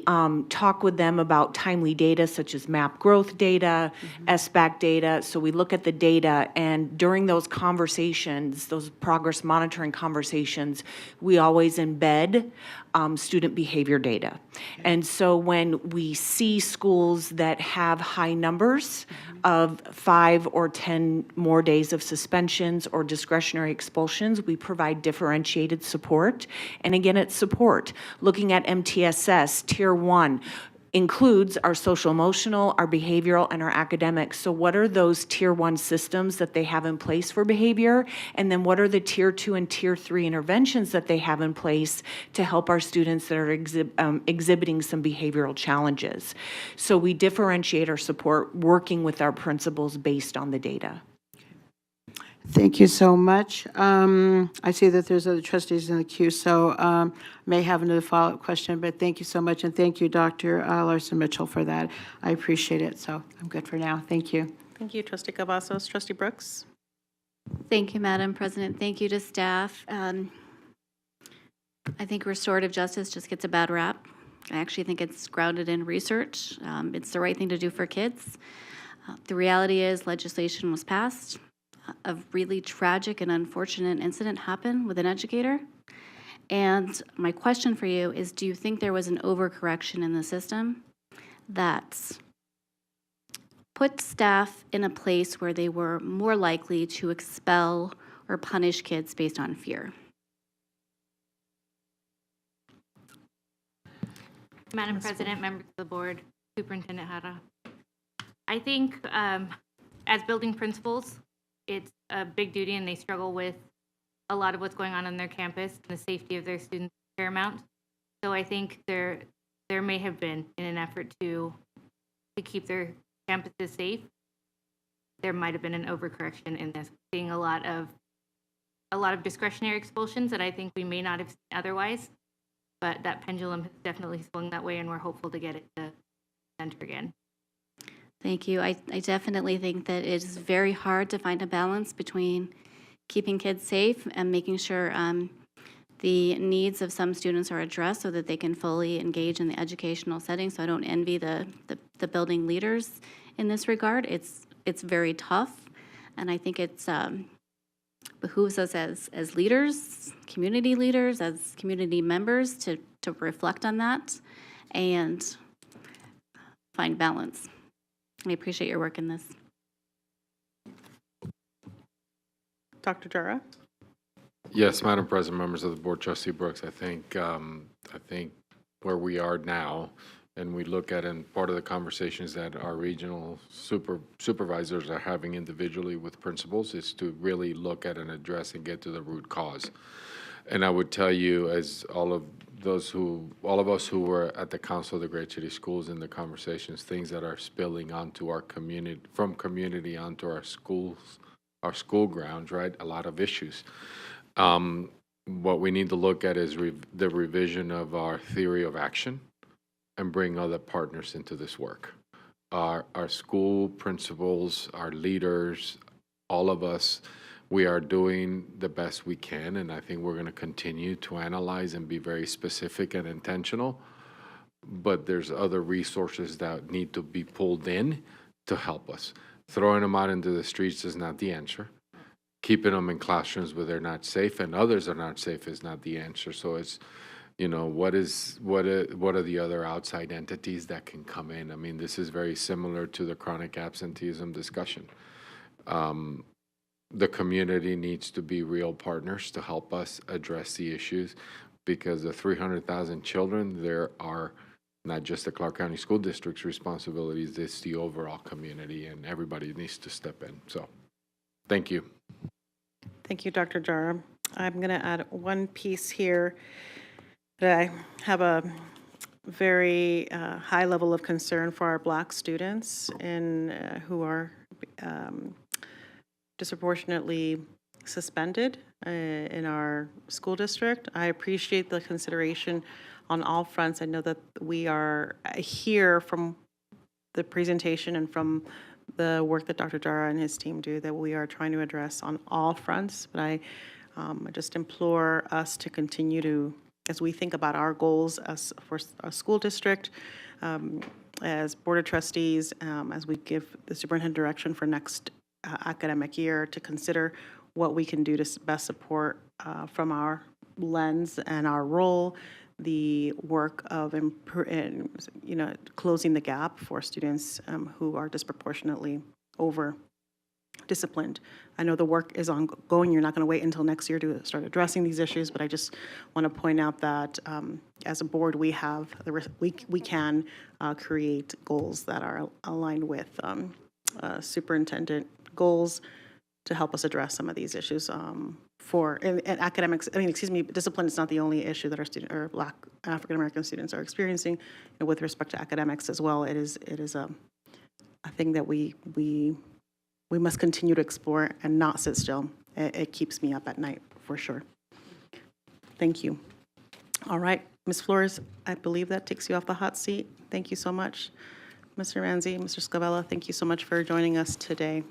talk with them about timely data such as MAP growth data, SBAC data. So we look at the data, and during those conversations, those progress monitoring conversations, we always embed student behavior data. And so when we see schools that have high numbers of 5 or 10 more days of suspensions or discretionary expulsions, we provide differentiated support. And again, it's support. Looking at MTSS, Tier 1, includes our social emotional, our behavioral, and our academic. So what are those Tier 1 systems that they have in place for behavior? And then what are the Tier 2 and Tier 3 interventions that they have in place to help our students that are exhibiting some behavioral challenges? So we differentiate our support working with our principals based on the data. Thank you so much. I see that there's other trustees in the queue, so may have another follow-up question, but thank you so much, and thank you, Dr. Larson Mitchell, for that. I appreciate it, so I'm good for now. Thank you. Thank you, Trustee Cavazos. Trustee Brooks? Thank you, Madam President. Thank you to staff. I think restorative justice just gets a bad rap. I actually think it's grounded in research. It's the right thing to do for kids. The reality is legislation was passed. A really tragic and unfortunate incident happened with an educator. And my question for you is, do you think there was an overcorrection in the system that put staff in a place where they were more likely to expel or punish kids based on fear? Madam President, members of the board, Superintendent Hara. I think as building principals, it's a big duty and they struggle with a lot of what's going on their campus and the safety of their students is paramount. So I think there may have been, in an effort to keep their campuses safe, there might have been an overcorrection in this, seeing a lot of discretionary expulsions that I think we may not have seen otherwise. But that pendulum has definitely swung that way, and we're hopeful to get it to center again. Thank you. I definitely think that it is very hard to find a balance between keeping kids safe and making sure the needs of some students are addressed so that they can fully engage in the educational setting. So I don't envy the building leaders in this regard. It's very tough, and I think it's behooves us as leaders, as community members to reflect on that and find balance. I appreciate your work in this. Dr. Jara? Yes, Madam President, members of the board, Trustee Brooks, I think where we are now, and we look at, and part of the conversations that our regional supervisors are having individually with principals is to really look at and address and get to the root cause. And I would tell you, as all of us who were at the Council of the Great City Schools in the conversations, things that are spilling onto our community, from community onto our schools, our school grounds, right? A lot of issues. What we need to look at is the revision of our theory of action and bring other partners into this work. Our school principals, our leaders, all of us, we are doing the best we can, and I think we're going to continue to analyze and be very specific and intentional. But there's other resources that need to be pulled in to help us. Throwing them out into the streets is not the answer. Keeping them in classrooms where they're not safe and others are not safe is not the answer. So it's, what are the other outside entities that can come in? I mean, this is very similar to the chronic absenteeism discussion. The community needs to be real partners to help us address the issues, because the 300,000 children, there are not just the Clark County School District's responsibilities, it's the overall community, and everybody needs to step in. So, thank you. Thank you, Dr. Jara. I'm going to add one piece here that I have a very high level of concern for our Black students who are disproportionately suspended in our school district. I appreciate the consideration on all fronts. I know that we are here from the presentation and from the work that Dr. Jara and his team do, that we are trying to address on all fronts. But I just implore us to continue to, as we think about our goals as for a school district, as Board of Trustees, as we give the superintendent direction for next academic year, to consider what we can do to best support from our lens and our role, the work of closing the gap for students who are disproportionately over disciplined. I know the work is ongoing. You're not going to wait until next year to start addressing these issues, but I just want to point out that as a board, we have we can create goals that are aligned with superintendent goals to help us address some of these issues. And academics, discipline is not the only issue that our Black African American students are experiencing. With respect to academics as well, it is a thing that we we must continue to explore and not sit still. It keeps me up at night, for sure. Thank you. All right, Ms. Flores, I believe that takes you off the hot seat. Thank you so much. Mr. Ramsey, Mr. Scavella, thank you so much for joining us today.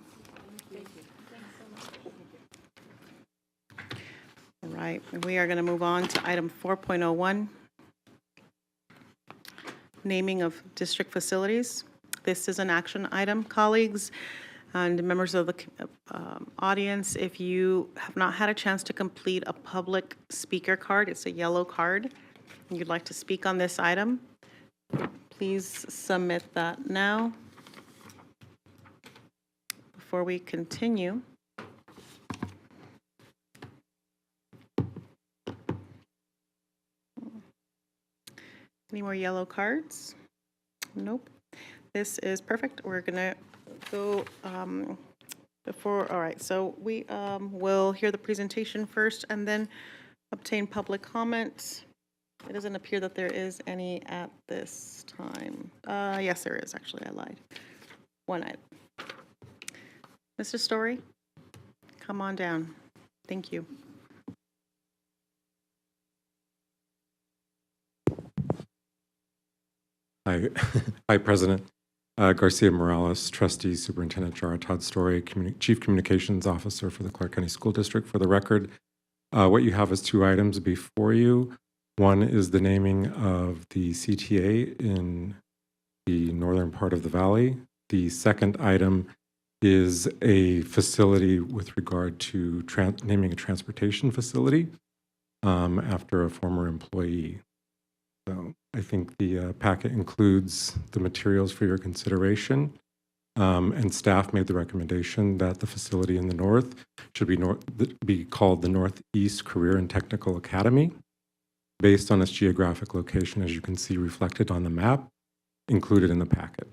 All right, we are going to move on to item 4.01, naming of district facilities. This is an action item, colleagues and members of the audience. If you have not had a chance to complete a public speaker card, it's a yellow card, and you'd like to speak on this item, please submit that now. Before we continue, any more yellow cards? Nope. This is perfect. We're gonna go all right, so we will hear the presentation first and then obtain public comment. It doesn't appear that there is any at this time. Yes, there is, actually, I lied. One item. Mr. Story, come on down. Thank you. Hi, President. Garcia Morales, Trustee, Superintendent Jara Todd Story, Chief Communications Officer for the Clark County School District. For the record, what you have is two items before you. One is the naming of the CTA in the northern part of the valley. The second item is a facility with regard to naming a transportation facility after a former employee. So I think the packet includes the materials for your consideration, and staff made the recommendation that the facility in the north should be called the Northeast Career and Technical Academy, based on its geographic location, as you can see reflected on the map included in the packet.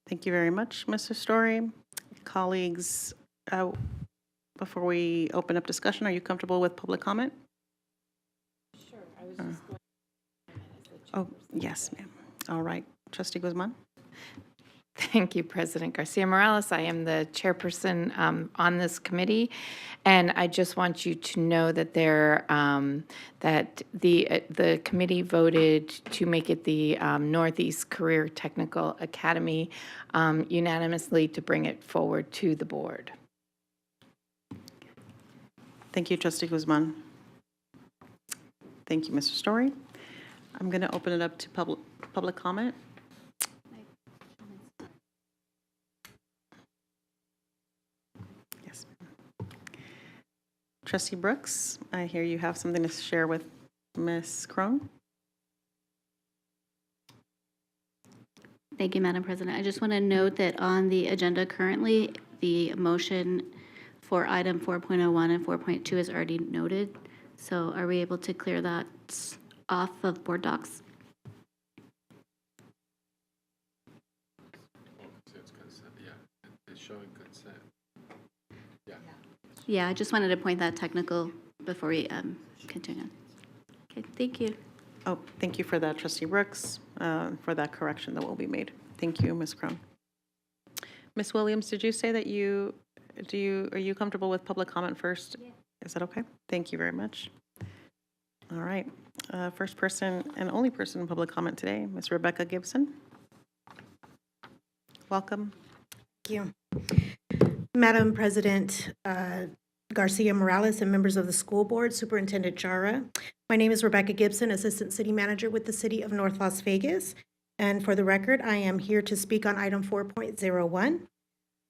Thank you very much, Mr. Story. Colleagues, before we open up discussion, are you comfortable with public comment? Sure. I was just going Oh, yes, ma'am. All right. Trustee Guzman? Thank you, President Garcia Morales. I am the chairperson on this committee, and I just want you to know that that the committee voted to make it the Northeast Career Technical Academy unanimously to bring it forward to the board. Thank you, Trustee Guzman. Thank you, Mr. Story. I'm going to open it up to public comment. Yes. Trustee Brooks, I hear you have something to share with Ms. Crone. Thank you, Madam President. I just want to note that on the agenda currently, the motion for item 4.01 and 4.2 is already noted. So are we able to clear that off of board docs? It's consent, yeah. It's showing consent. Yeah. Yeah, I just wanted to point that technical before we continue on. Okay, thank you. Oh, thank you for that, Trustee Brooks, for that correction that will be made. Thank you, Ms. Crone. Ms. Williams, did you say that are you comfortable with public comment first? Yeah. Is that okay? Thank you very much. All right. First person and only person in public comment today, Ms. Rebecca Gibson. Welcome. Thank you. Madam President Garcia Morales and members of the school board, Superintendent Jara. My name is Rebecca Gibson, Assistant City Manager with the City of North Las Vegas. And for the record, I am here to speak on item 4.01.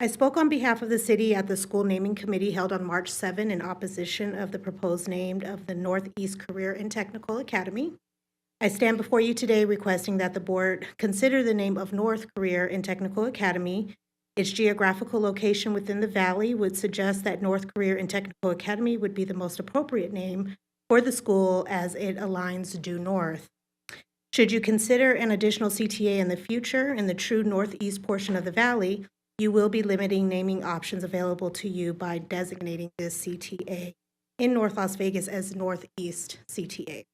I spoke on behalf of the city at the school naming committee held on March 7 in opposition of the proposed name of the Northeast Career and Technical Academy. I stand before you today requesting that the board consider the name of North Career and Technical Academy. Its geographical location within the valley would suggest that North Career and Technical Academy would be the most appropriate name for the school as it aligns due north. Should you consider an additional CTA in the future in the true northeast portion of the valley, you will be limiting naming options available to you by designating this CTA in North Las Vegas as Northeast CTA.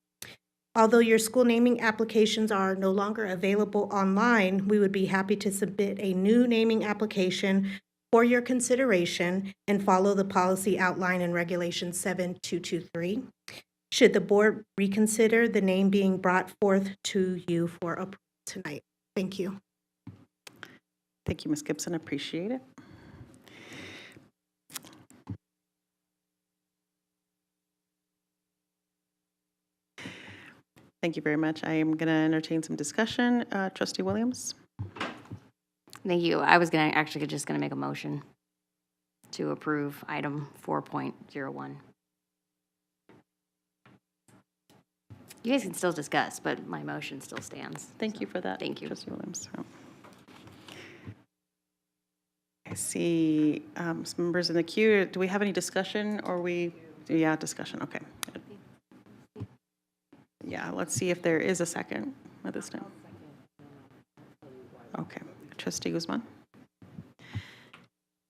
Although your school naming applications are no longer available online, we would be happy to submit a new naming application for your consideration and follow the policy outlined in Regulation 7223. Should the board reconsider the name being brought forth to you for approval tonight? Thank you. Thank you, Ms. Gibson. Appreciate it. Thank you very much. I am going to entertain some discussion. Trustee Williams? Thank you. I was just gonna make a motion to approve item 4.01. You guys can still discuss, but my motion still stands. Thank you for that. Thank you. Trustee Williams. I see some members in the queue. Do we have any discussion or yeah, discussion. Okay. Yeah, let's see if there is a second at this time. Okay. Trustee Guzman.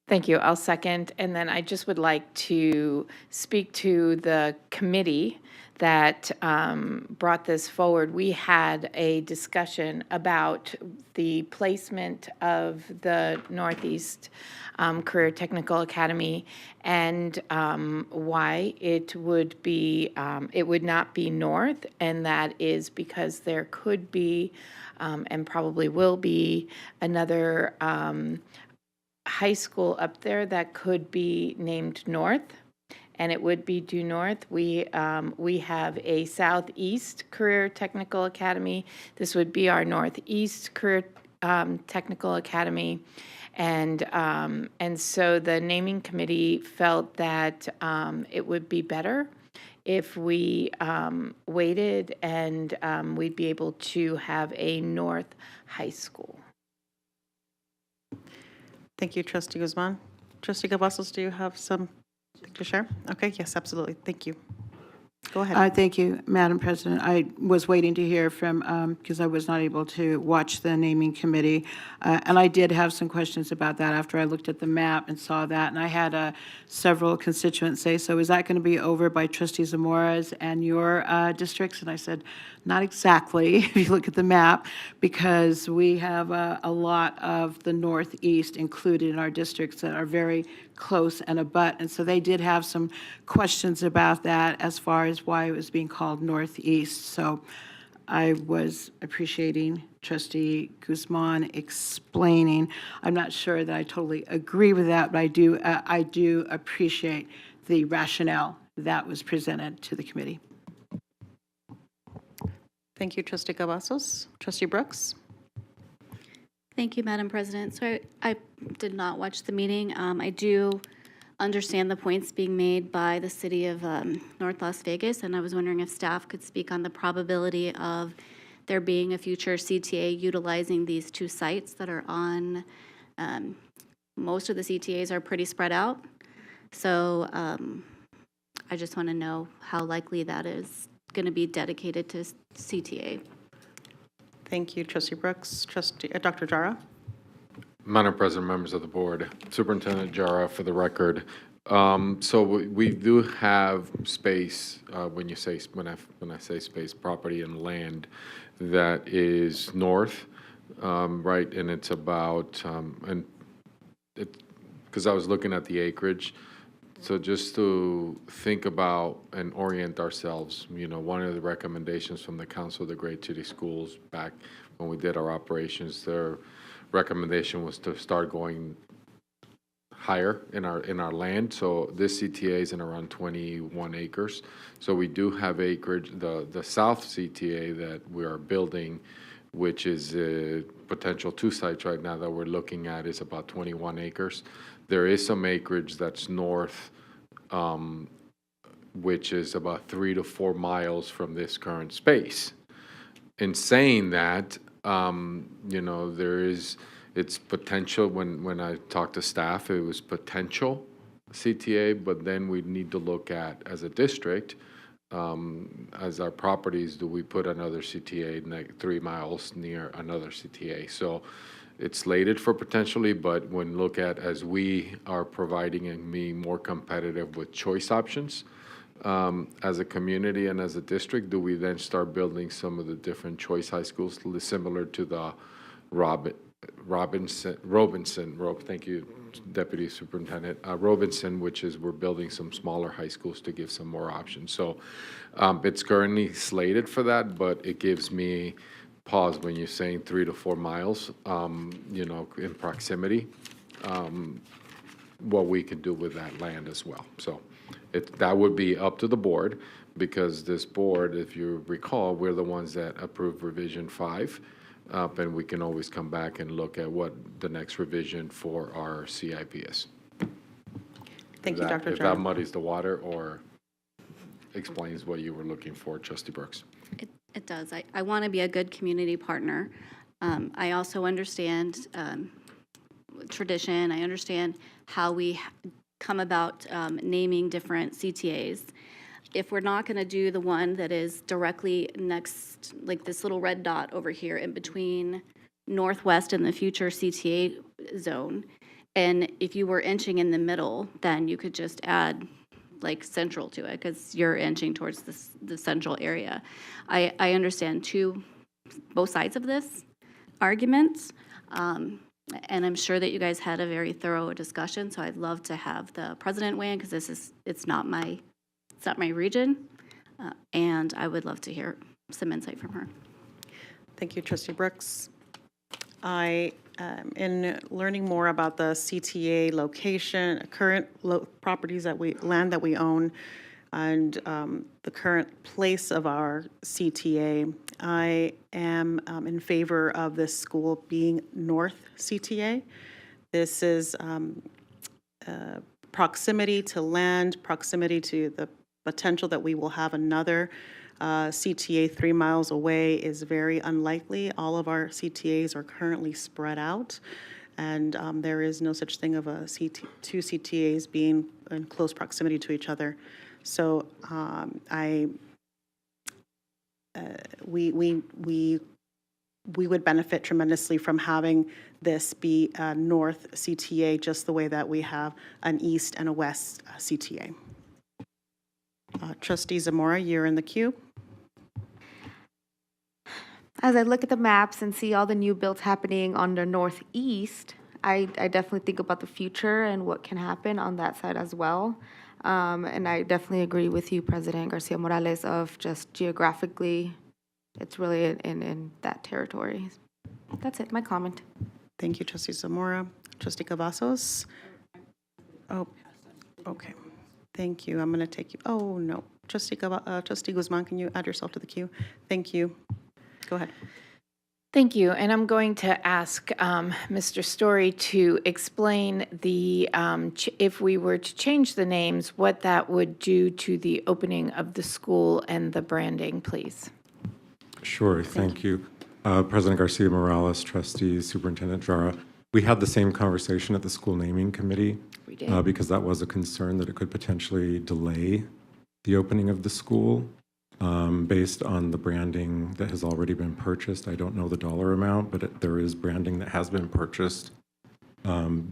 Thank you. I'll second. And then I just would like to speak to the committee that brought this forward. We had a discussion about the placement of the Northeast Career Technical Academy and why it would not be north, and that is because there could be and probably will be another high school up there that could be named North, and it would be due north. We have a Southeast Career Technical Academy. This would be our Northeast Career Technical Academy, and so the naming committee felt that it would be better if we waited and we'd be able to have a North High School. Thank you, Trustee Guzman. Trustee Cavazos, do you have something to share? Okay, yes, absolutely. Thank you. Go ahead. Thank you, Madam President. I was waiting to hear from, because I was not able to watch the naming committee, and I did have some questions about that after I looked at the map and saw that, and I had several constituents say, so is that going to be over by Trustee Zamora's and your districts? And I said, not exactly, if you look at the map, because we have a lot of the Northeast included in our districts that are very close and abut, and so they did have some questions about that as far as why it was being called Northeast. So I was appreciating Trustee Guzman explaining. I'm not sure that I totally agree with that, but I do appreciate the rationale that was presented to the committee. Thank you, Trustee Cavazos. Trustee Brooks? Thank you, Madam President. So I did not watch the meeting. I do understand the points being made by the city of North Las Vegas, and I was wondering if staff could speak on the probability of there being a future CTA utilizing these two sites that are on, most of the CTAs are pretty spread out. So I just want to know how likely that is going to be dedicated to CTA. Thank you, Trustee Brooks. Dr. Jara? Madam President, members of the board, Superintendent Jara, for the record. So we do have space, when I say space, property and land that is north, right, and it's about, because I was looking at the acreage, so just to think about and orient ourselves, one of the recommendations from the Council of the Great City Schools back when we did our operations, their recommendation was to start going higher in our land. So this CTA is in around 21 acres. So we do have acreage. The south CTA that we are building, which is a potential 2 sites right now that we're looking at, is about 21 acres. There is some acreage that's north, which is about 3 to 4 miles from this current space. In saying that, it's potential. When I talked to staff, it was potential CTA, but then we need to look at, as a district, as our properties, do we put another CTA 3 miles near another CTA? So it's slated for potentially, but when look at as we are providing and being more competitive with choice options, as a community and as a district, do we then start building some of the different choice high schools similar to the thank you, Deputy Superintendent, Robinson, which is we're building some smaller high schools to give some more options. So it's currently slated for that, but it gives me pause when you're saying 3 to 4 miles, you know, in proximity, what we could do with that land as well. So that would be up to the board, because this board, if you recall, we're the ones that approved revision 5. And we can always come back and look at what the next revision for our CIP is. Thank you, Dr. If that Jordan. muddies the water or explains what you were looking for, Trustee Brooks. It does. I want to be a good community partner. I also understand tradition. I understand how we come about naming different CTAs. If we're not going to do the one that is directly next, like this little red dot over here in between Northwest and the future CTA zone, and if you were inching in the middle, then you could just add like central to it because you're inching towards the central area. I understand both sides of this argument, and I'm sure that you guys had a very thorough discussion, so I'd love to have the president weigh in because it's not my region, and I would love to hear some insight from her. Thank you, Trustee Brooks. In learning more about the CTA location, current properties land that we own, and the current place of our CTA, I am in favor of this school being North CTA. This is proximity to land, proximity to the potential that we will have another CTA 3 miles away is very unlikely. All of our CTAs are currently spread out, and there is no such thing of two CTAs being in close proximity to each other. So we would benefit tremendously from having this be a North CTA, just the way that we have an East and a West CTA. Trustee Zamora, you're in the queue. As I look at the maps and see all the new builds happening on the northeast, I definitely think about the future and what can happen on that side as well. And I definitely agree with you, President Garcia Morales, of just geographically, it's really in that territory. That's it, my comment. Thank you, Trustee Zamora. Trustee Cavazos? Oh, okay. Thank you. I'm going to take you. Oh, no. Trustee Guzman, can you add yourself to the queue? Thank you. Go ahead. Thank you. And I'm going to ask Mr. Story to explain if we were to change the names, what that would do to the opening of the school and the branding, please. Sure, thank you. President Garcia Morales, Trustees, Superintendent Jara, we had the same conversation at the school naming committee. We did. Because that was a concern that it could potentially delay the opening of the school based on the branding that has already been purchased. I don't know the dollar amount, but there is branding that has been purchased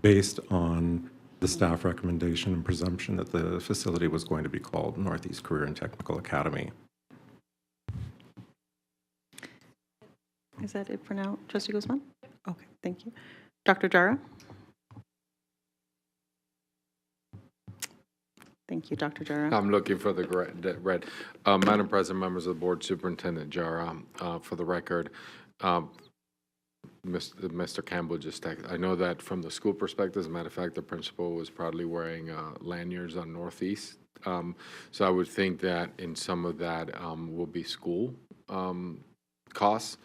based on the staff recommendation and presumption that the facility was going to be called Northeast Career and Technical Academy. Is that it for now, Trustee Guzman? Okay, thank you. Dr. Jara? Thank you, Dr. Jara. I'm looking for the red. Madam President, members of the board, Superintendent Jara, for the record, Mr. Campbell just texted. I know that from the school perspective, as a matter of fact, the principal was proudly wearing lanyards on Northeast. So I would think that in some of that will be school costs.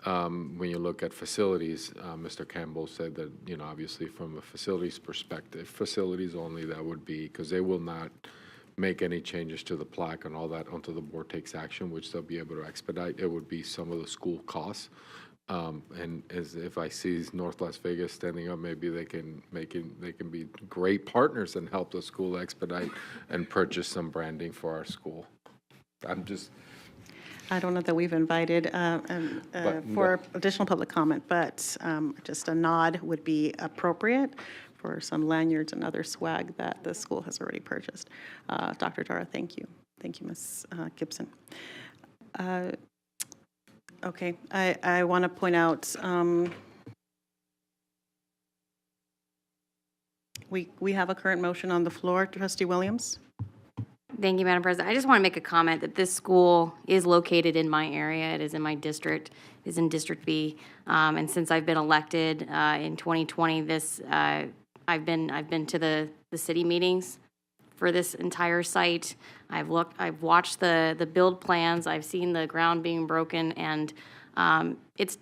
When you look at facilities, Mr. Campbell said that, you know, obviously from a facilities perspective, facilities only, that would be, because they will not make any changes to the plaque and all that until the board takes action, which they'll be able to expedite. It would be some of the school costs. And as if I see North Las Vegas standing up, maybe they can be great partners and help the school expedite and purchase some branding for our school. I don't know that we've invited for additional public comment, but just a nod would be appropriate for some lanyards and other swag that the school has already purchased. Dr. Jara, thank you. Thank you, Ms. Gibson. Okay, I want to point out, we have a current motion on the floor. Trustee Williams? Thank you, Madam President. I just want to make a comment that this school is located in my area. It is in my district. It is in District B. And since I've been elected in 2020, I've been to the city meetings for this entire site. I've watched the build plans. I've seen the ground being broken, and it's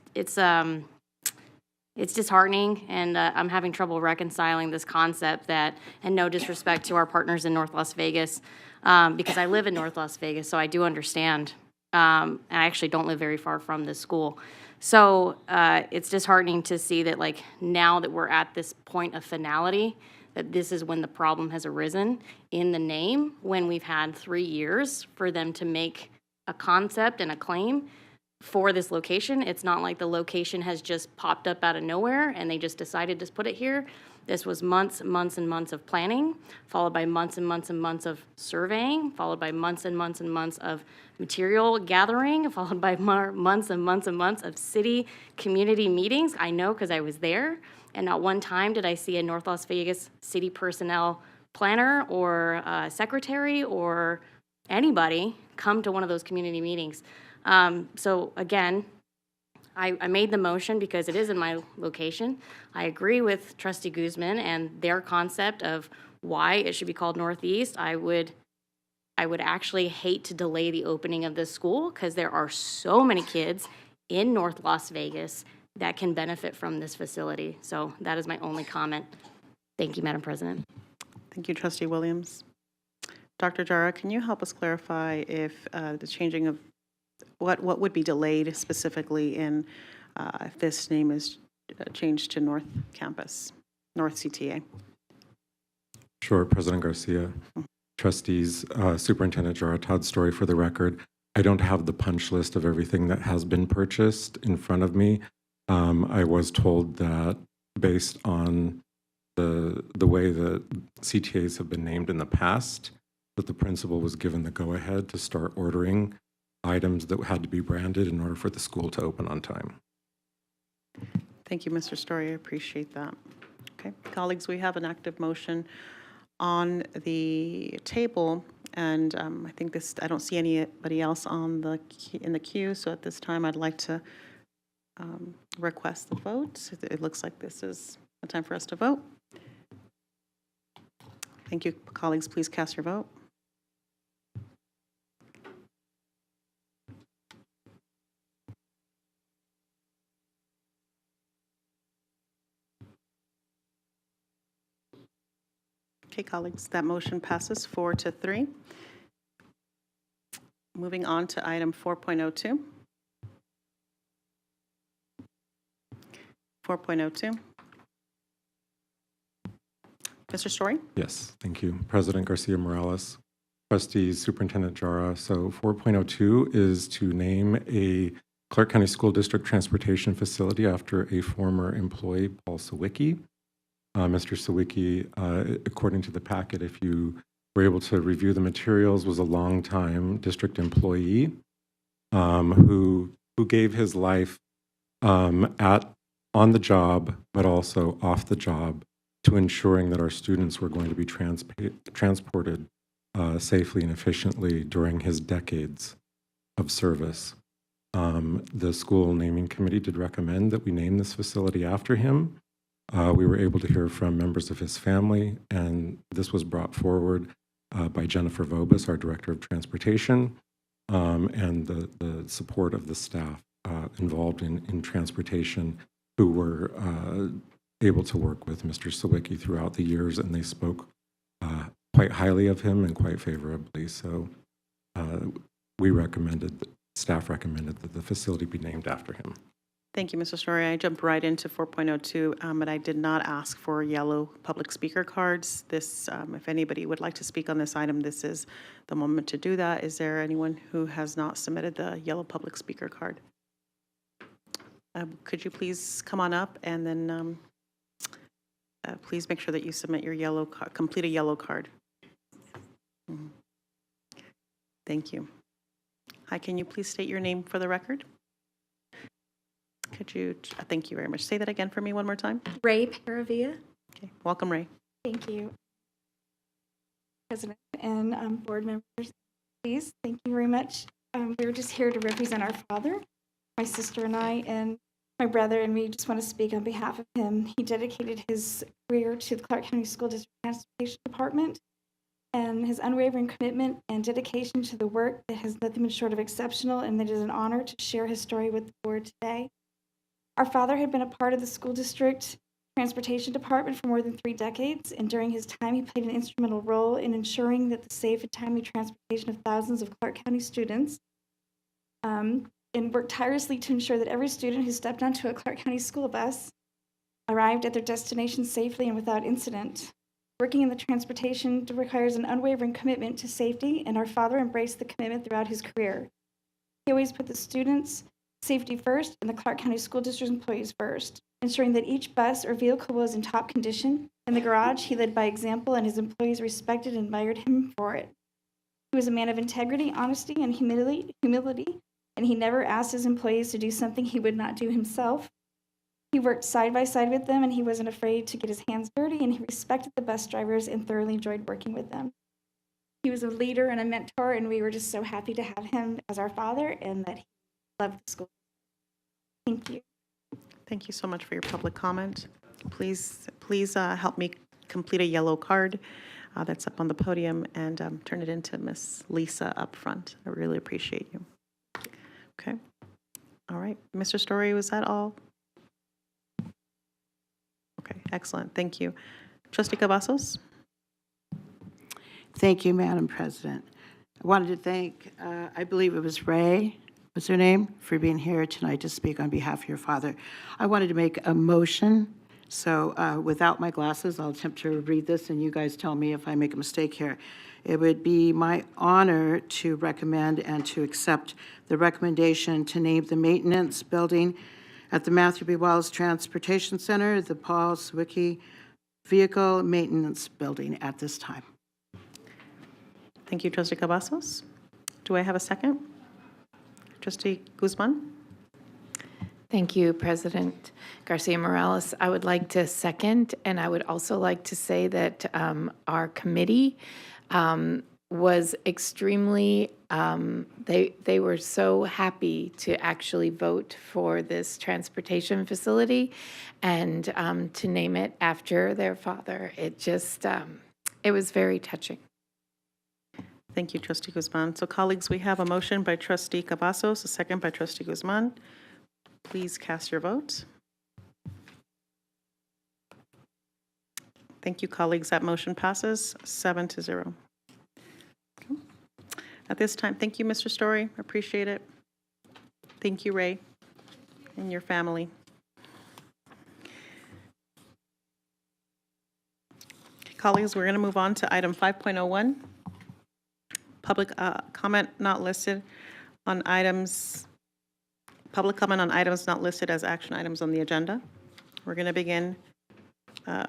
disheartening, and I'm having trouble reconciling this concept that, and no disrespect to our partners in North Las Vegas, because I live in North Las Vegas, so I do understand. And I actually don't live very far from this school. So it's disheartening to see that, like, now that we're at this point of finality, that this is when the problem has arisen in the name, when we've had 3 years for them to make a concept and a claim for this location. It's not like the location has just popped up out of nowhere and they just decided to put it here. This was months and months and months of planning, followed by months and months and months of surveying, followed by months and months and months of material gathering, followed by months and months and months of city community meetings. I know because I was there, and not one time did I see a North Las Vegas city personnel planner or secretary or anybody come to one of those community meetings. So again, I made the motion because it is in my location. I agree with Trustee Guzman and their concept of why it should be called Northeast. I would actually hate to delay the opening of this school because there are so many kids in North Las Vegas that can benefit from this facility. So that is my only comment. Thank you, Madam President. Thank you, Trustee Williams. Dr. Jara, can you help us clarify if the changing of what would be delayed specifically in if this name is changed to North Campus, North CTA? Sure, President Garcia. Trustees, Superintendent Jara, Todd Story for the record. I don't have the punch list of everything that has been purchased in front of me. I was told that based on the way that CTAs have been named in the past, that the principal was given the go-ahead to start ordering items that had to be branded in order for the school to open on time. Thank you, Mr. Story. I appreciate that. Okay, colleagues, we have an active motion on the table, and I think I don't see anybody else in the queue. So at this time, I'd like to request the vote. It looks like this is a time for us to vote. Thank you, colleagues. Please cast your vote. Okay, colleagues, that motion passes 4-3. Moving on to item 4.02. 4.02. Mr. Story? Yes, thank you. President Garcia Morales, Trustees, Superintendent Jara. So 4.02 is to name a Clark County School District transportation facility after a former employee, Paul Sawicki. Mr. Sawicki, according to the packet, if you were able to review the materials, was a longtime district employee who gave his life on the job, but also off the job, to ensuring that our students were going to be transported safely and efficiently during his decades of service. The school naming committee did recommend that we name this facility after him. We were able to hear from members of his family, and this was brought forward by Jennifer Vobis, our Director of Transportation, and the support of the staff involved in transportation, who were able to work with Mr. Sawicki throughout the years, and they spoke quite highly of him and quite favorably. So staff recommended that the facility be named after him. Thank you, Mr. Story. I jumped right into 4.02, but I did not ask for yellow public speaker cards. This, if anybody would like to speak on this item, this is the moment to do that. Is there anyone who has not submitted the yellow public speaker card? Could you please come on up and then please make sure that you submit your yellow, complete a yellow card. Mhm. Thank you. Hi, can you please state your name for the record? Could you, thank you very much. Say that again for me one more time. Ray Paravia. Okay, welcome, Ray. Thank you. President and board members, please, thank you very much. We were just here to represent our father, my sister and I, and my brother, and we just want to speak on behalf of him. He dedicated his career to the Clark County School District Transportation Department, and his unwavering commitment and dedication to the work that has nothing been short of exceptional, and it is an honor to share his story with the board today. Our father had been a part of the school district transportation department for more than 3 decades, and during his time, he played an instrumental role in ensuring that the safe and timely transportation of thousands of Clark County students, and worked tirelessly to ensure that every student who stepped onto a Clark County school bus arrived at their destination safely and without incident. Working in the transportation requires an unwavering commitment to safety, and our father embraced the commitment throughout his career. He always put the students' safety first and the Clark County School District employees first, ensuring that each bus or vehicle was in top condition. In the garage, he led by example, and his employees respected and admired him for it. He was a man of integrity, honesty, and humility, and he never asked his employees to do something he would not do himself. He worked side by side with them, and he wasn't afraid to get his hands dirty, and he respected the bus drivers and thoroughly enjoyed working with them. He was a leader and a mentor, and we were just so happy to have him as our father and that he loved the school. Thank you. Thank you so much for your public comment. Please help me complete a yellow card that's up on the podium and turn it into Miss Lisa up front. I really appreciate you. Okay. All right. Mr. Story, was that all? Okay, excellent. Thank you. Trustee Cavazos? Thank you, Madam President. I wanted to thank, I believe it was Ray, what's her name, for being here tonight to speak on behalf of your father. I wanted to make a motion, so without my glasses, I'll attempt to read this, and you guys tell me if I make a mistake here. It would be my honor to recommend and to accept the recommendation to name the maintenance building at the Matthew B. Wallace Transportation Center, the Paul Sawicki Vehicle Maintenance Building at this time. Thank you, Trustee Cavazos. Do I have a second? Trustee Guzman? Thank you, President Garcia Morales. I would like to second, and I would also like to say that our committee was extremely, they were so happy to actually vote for this transportation facility and to name it after their father. It just, it was very touching. Thank you, Trustee Guzman. So colleagues, we have a motion by Trustee Cavazos, a second by Trustee Guzman. Please cast your vote. Thank you, colleagues. That motion passes 7-0. Okay. At this time, thank you, Mr. Story. Appreciate it. Thank you, Ray, and your family. Colleagues, we're going to move on to item 5.01. Public comment not listed on items, public comment on items not listed as action items on the agenda. We're going to begin,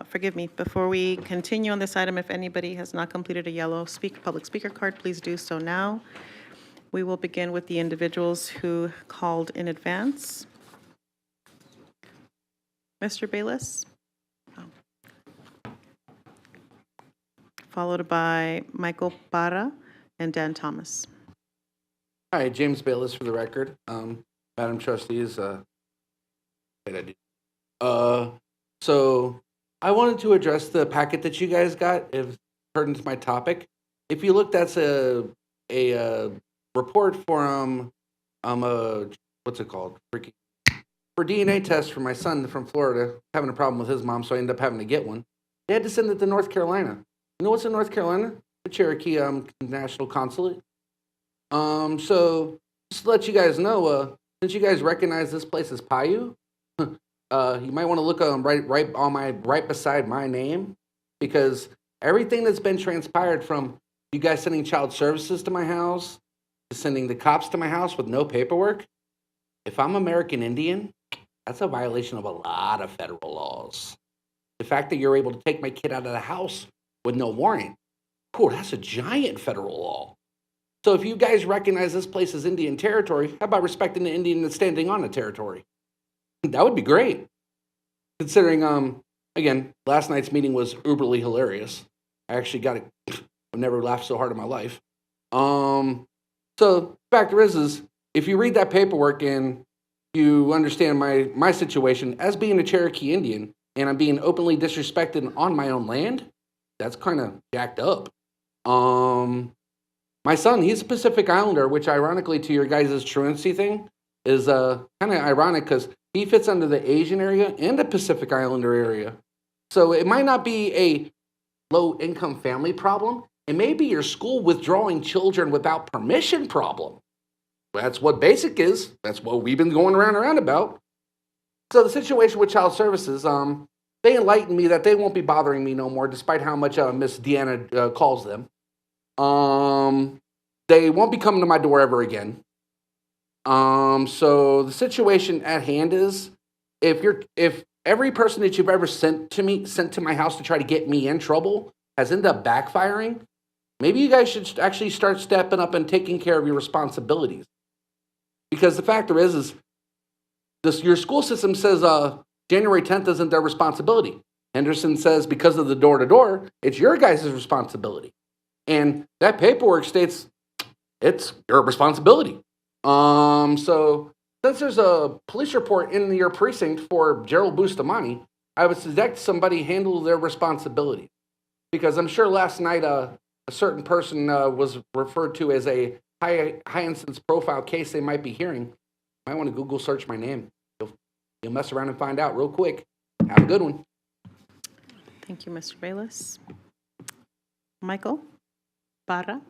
forgive me, before we continue on this item, if anybody has not completed a yellow public speaker card, please do so now. We will begin with the individuals who called in advance. Mr. Bayless? Followed by Michael Parra and Dan Thomas. Hi, James Bayless for the record. Madam Trustees, so I wanted to address the packet that you guys got, if pertinent to my topic. If you look, that's a report from, what's it called? For DNA tests for my son from Florida, having a problem with his mom, so I ended up having to get one. They had to send it to North Carolina. You know what's in North Carolina? The Cherokee National Consulate. So just to let you guys know, since you guys recognize this place as Payu, you might want to look right beside my name, because everything that's been transpired from you guys sending child services to my house, to sending the cops to my house with no paperwork, if I'm American Indian, that's a violation of a lot of federal laws. The fact that you're able to take my kid out of the house with no warrant, cool, that's a giant federal law. So if you guys recognize this place as Indian territory, how about respecting the Indian that's standing on the territory? That would be great. Considering, again, last night's meeting was uberly hilarious. I actually got it. I've never laughed so hard in my life. So factor is if you read that paperwork and you understand my situation as being a Cherokee Indian and I'm being openly disrespected on my own land, that's kind of jacked up. My son, he's a Pacific Islander, which ironically to your guys' truancy thing is kind of ironic because he fits under the Asian area and the Pacific Islander area. So it might not be a low income family problem. It may be your school withdrawing children without permission problem. That's what BASIC is. That's what we've been going around and around about. So the situation with child services, they enlightened me that they won't be bothering me no more, despite how much Miss Deanna calls them. They won't be coming to my door ever again. So the situation at hand is, if every person that you've ever sent to my house to try to get me in trouble has ended up backfiring, maybe you guys should actually start stepping up and taking care of your responsibilities. Because the factor is your school system says January 10th isn't their responsibility. Henderson says because of the door-to-door, it's your guys' responsibility. And that paperwork states it's your responsibility. So since there's a police report in your precinct for Gerald Bustamante, I would suggest somebody handle their responsibility. Because I'm sure last night a certain person was referred to as a high instance profile case they might be hearing. Might want to Google search my name. You'll mess around and find out real quick. Have a good one. Thank you, Mr. Bayless. Michael Barra.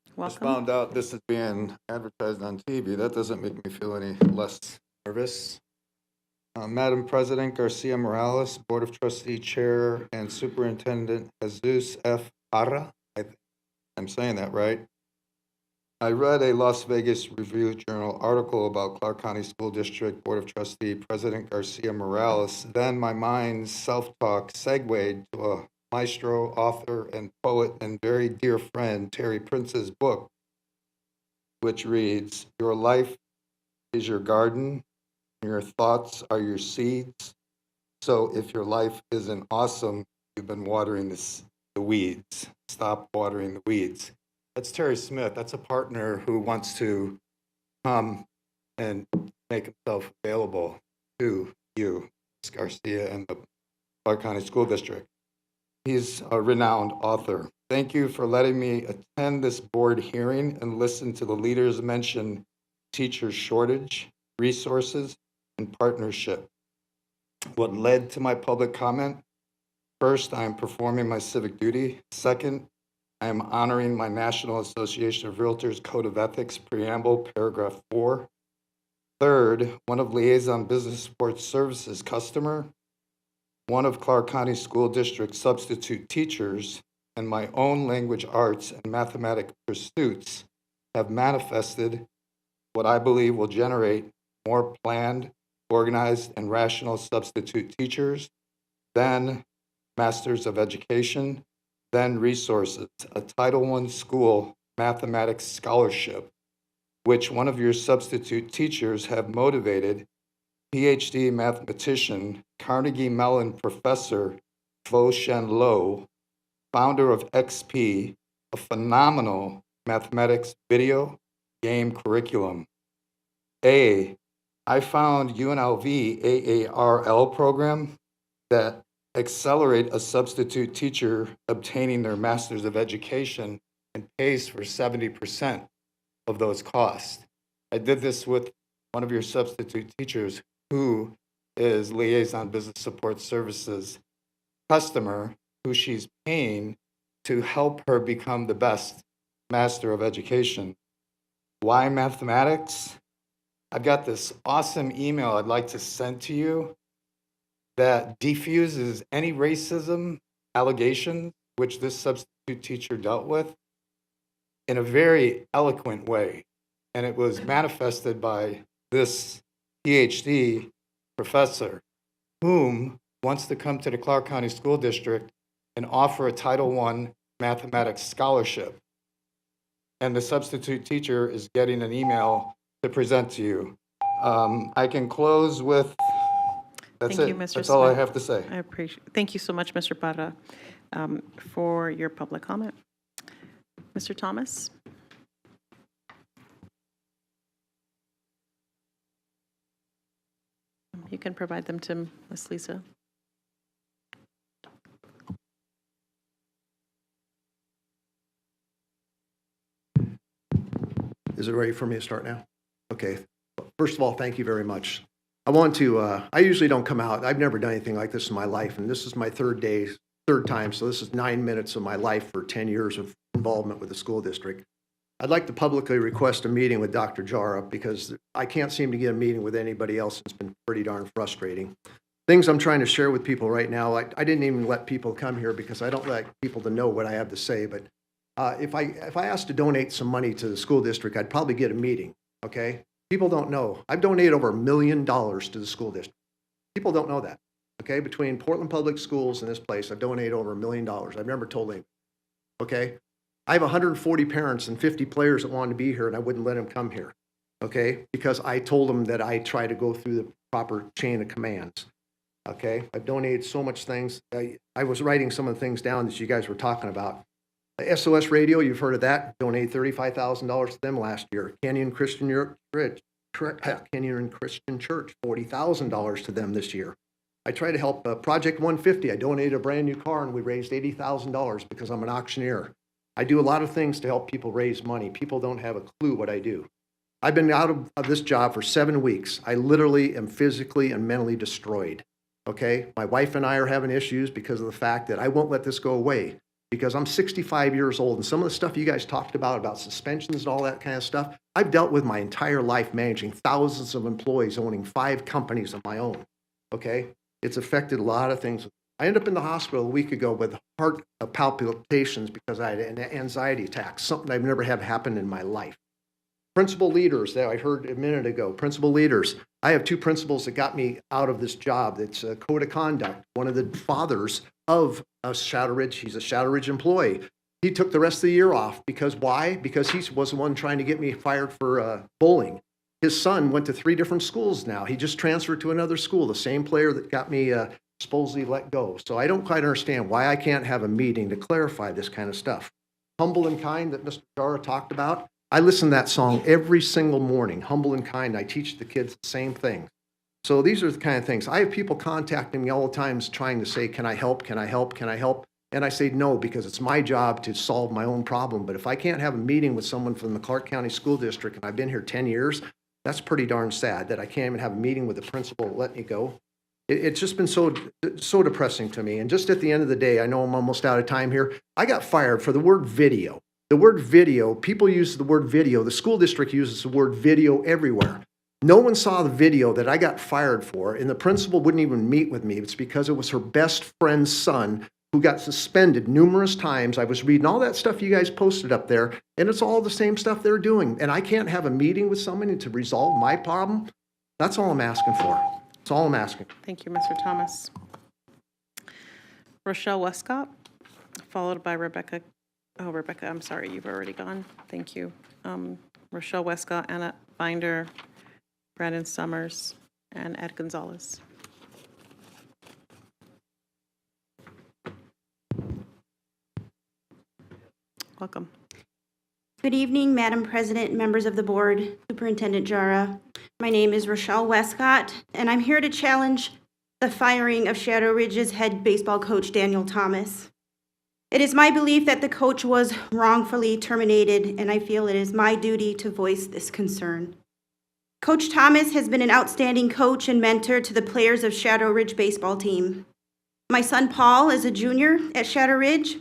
Just Welcome. found out this is being advertised on TV. That doesn't make me feel any less nervous. Madam President Garcia Morales, Board of Trustee Chair, and Superintendent Jesus F. Parra, I'm saying that right. I read a Las Vegas Review-Journal article about Clark County School District Board of Trustee President Garcia Morales. Then my mind's self-talk segued to a maestro, author, and poet, and very dear friend, Terry Prince's book, which reads, "Your life is your garden, and your thoughts are your seeds. So if your life isn't awesome, you've been watering the weeds. Stop watering the weeds." That's Terry Smith. That's a partner who wants to come and make himself available to you, Ms. Garcia, and the Clark County School District. He's a renowned author. Thank you for letting me attend this board hearing and listen to the leaders mention teacher shortage, resources, and partnership. What led to my public comment? First, I am performing my civic duty. Second, I am honoring my National Association of Realtors Code of Ethics Preamble, Paragraph 4. Third, one of Liaison Business Support Services customer, one of Clark County School District substitute teachers, and my own language arts and mathematics pursuits have manifested what I believe will generate more planned, organized, and rational substitute teachers, then Masters of Education, then resources, a Title I school mathematics scholarship, which one of your substitute teachers have motivated PhD mathematician, Carnegie Mellon professor Fo Shen Lo, founder of XP, a phenomenal mathematics video game curriculum. I found UNLV AARL program that accelerate a substitute teacher obtaining their Masters of Education and pays for 70% of those costs. I did this with one of your substitute teachers who is Liaison Business Support Services customer who she's paying to help her become the best Master of Education. Why mathematics? I've got this awesome email I'd like to send to you that defuses any racism allegations which this substitute teacher dealt with in a very eloquent way. And it was manifested by this PhD professor, whom wants to come to the Clark County School District and offer a Title I mathematics scholarship. And the substitute teacher is getting an email to present to you. I can close with, that's Thank you, it. Mr. That's all I Smith. have to say. I appreciate, thank you so much, Mr. Parra, for your public comment. Mr. Thomas? You can provide them to Ms. Lisa. Is it ready for me to start now? Okay. First of all, thank you very much. I want to, I usually don't come out. I've never done anything like this in my life, and this is my third time, so this is 9 minutes of my life for 10 years of involvement with the school district. I'd like to publicly request a meeting with Dr. Jara because I can't seem to get a meeting with anybody else. It's been pretty darn frustrating. Things I'm trying to share with people right now, I didn't even let people come here because I don't like people to know what I have to say, but if I asked to donate some money to the school district, I'd probably get a meeting, okay? People don't know. I've donated over $1 million to the school district. People don't know that, okay? Between Portland Public Schools and this place, I've donated over $1 million. I've never told anybody, okay? I have 140 parents and 50 players that wanted to be here, and I wouldn't let them come here, okay? Because I told them that I try to go through the proper chain of commands, okay? I've donated so much things. I was writing some of the things down that you guys were talking about. SOS Radio, you've heard of that, donated $35,000 to them last year. Canyon Christian Church, $40,000 to them this year. I try to help Project 150. I donated a brand new car and we raised $80,000 because I'm an auctioneer. I do a lot of things to help people raise money. People don't have a clue what I do. I've been out of this job for 7 weeks. I literally am physically and mentally destroyed, okay? My wife and I are having issues because of the fact that I won't let this go away. Because I'm 65 years old, and some of the stuff you guys talked about suspensions and all that kind of stuff, I've dealt with my entire life managing thousands of employees, owning 5 companies of my own, okay? It's affected a lot of things. I ended up in the hospital a week ago with heart palpitations because I had an anxiety attack, something I've never had happen in my life. Principal leaders that I heard a minute ago, principal leaders. I have 2 principals that got me out of this job. It's a code of conduct. One of the fathers of Shadow Ridge, he's a Shadow Ridge employee. He took the rest of the year off because why? Because he was the one trying to get me fired for bullying. His son went to 3 different schools now. He just transferred to another school, the same player that got me supposedly let go. So I don't quite understand why I can't have a meeting to clarify this kind of stuff. Humble and Kind that Mr. Jara talked about. I listen to that song every single morning, Humble and Kind. I teach the kids the same thing. So these are the kind of things. I have people contacting me all the time trying to say, can I help, can I help, can I help? And I say no, because it's my job to solve my own problem. But if I can't have a meeting with someone from the Clark County School District, and I've been here 10 years, that's pretty darn sad that I can't even have a meeting with the principal to let me go. It's just been so depressing to me. And just at the end of the day, I know I'm almost out of time here. I got fired for the word video. The word video, people use the word video. The school district uses the word video everywhere. No one saw the video that I got fired for, and the principal wouldn't even meet with me. It's because it was her best friend's son who got suspended numerous times. I was reading all that stuff you guys posted up there, and it's all the same stuff they're doing. And I can't have a meeting with somebody to resolve my problem? That's all I'm asking for. That's all I'm asking. Thank you, Mr. Thomas. Rochelle Westcott, followed by Rebecca. Oh, Rebecca, I'm sorry, you've already gone. Thank you. Rochelle Westcott, Anna Binder, Brandon Summers, and Ed Gonzalez. Welcome. Good evening, Madam President, members of the board, Superintendent Jara. My name is Rochelle Westcott, and I'm here to challenge the firing of Shadow Ridge's head baseball coach, Daniel Thomas. It is my belief that the coach was wrongfully terminated, and I feel it is my duty to voice this concern. Coach Thomas has been an outstanding coach and mentor to the players of Shadow Ridge baseball team. My son Paul is a junior at Shadow Ridge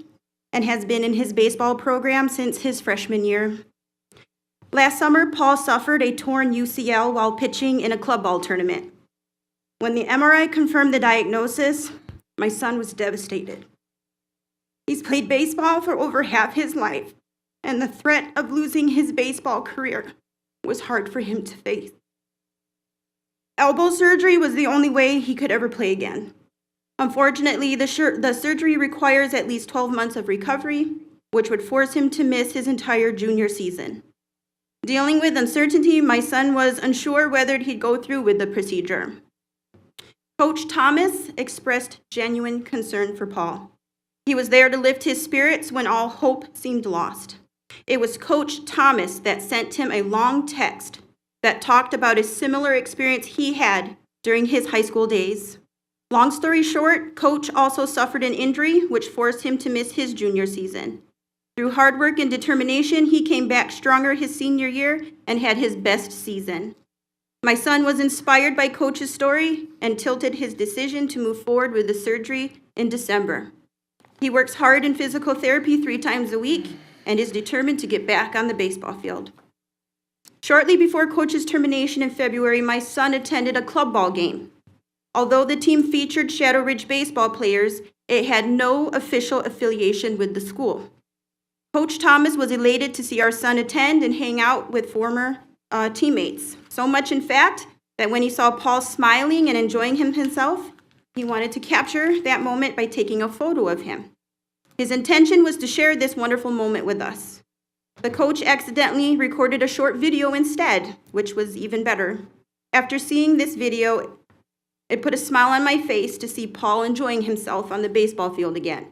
and has been in his baseball program since his freshman year. Last summer, Paul suffered a torn UCL while pitching in a club ball tournament. When the MRI confirmed the diagnosis, my son was devastated. He's played baseball for over half his life, and the threat of losing his baseball career was hard for him to face. elbow surgery was the only way he could ever play again. Unfortunately, the surgery requires at least 12 months of recovery, which would force him to miss his entire junior season. Dealing with uncertainty, my son was unsure whether he'd go through with the procedure. Coach Thomas expressed genuine concern for Paul. He was there to lift his spirits when all hope seemed lost. It was Coach Thomas that sent him a long text that talked about a similar experience he had during his high school days. Long story short, Coach also suffered an injury which forced him to miss his junior season. Through hard work and determination, he came back stronger his senior year and had his best season. My son was inspired by Coach's story and tilted his decision to move forward with the surgery in December. He works hard in physical therapy 3 times a week and is determined to get back on the baseball field. Shortly before Coach's termination in February, my son attended a club ball game. Although the team featured Shadow Ridge baseball players, it had no official affiliation with the school. Coach Thomas was elated to see our son attend and hang out with former teammates. So much, in fact, that when he saw Paul smiling and enjoying himself, he wanted to capture that moment by taking a photo of him. His intention was to share this wonderful moment with us. The coach accidentally recorded a short video instead, which was even better. After seeing this video, it put a smile on my face to see Paul enjoying himself on the baseball field again.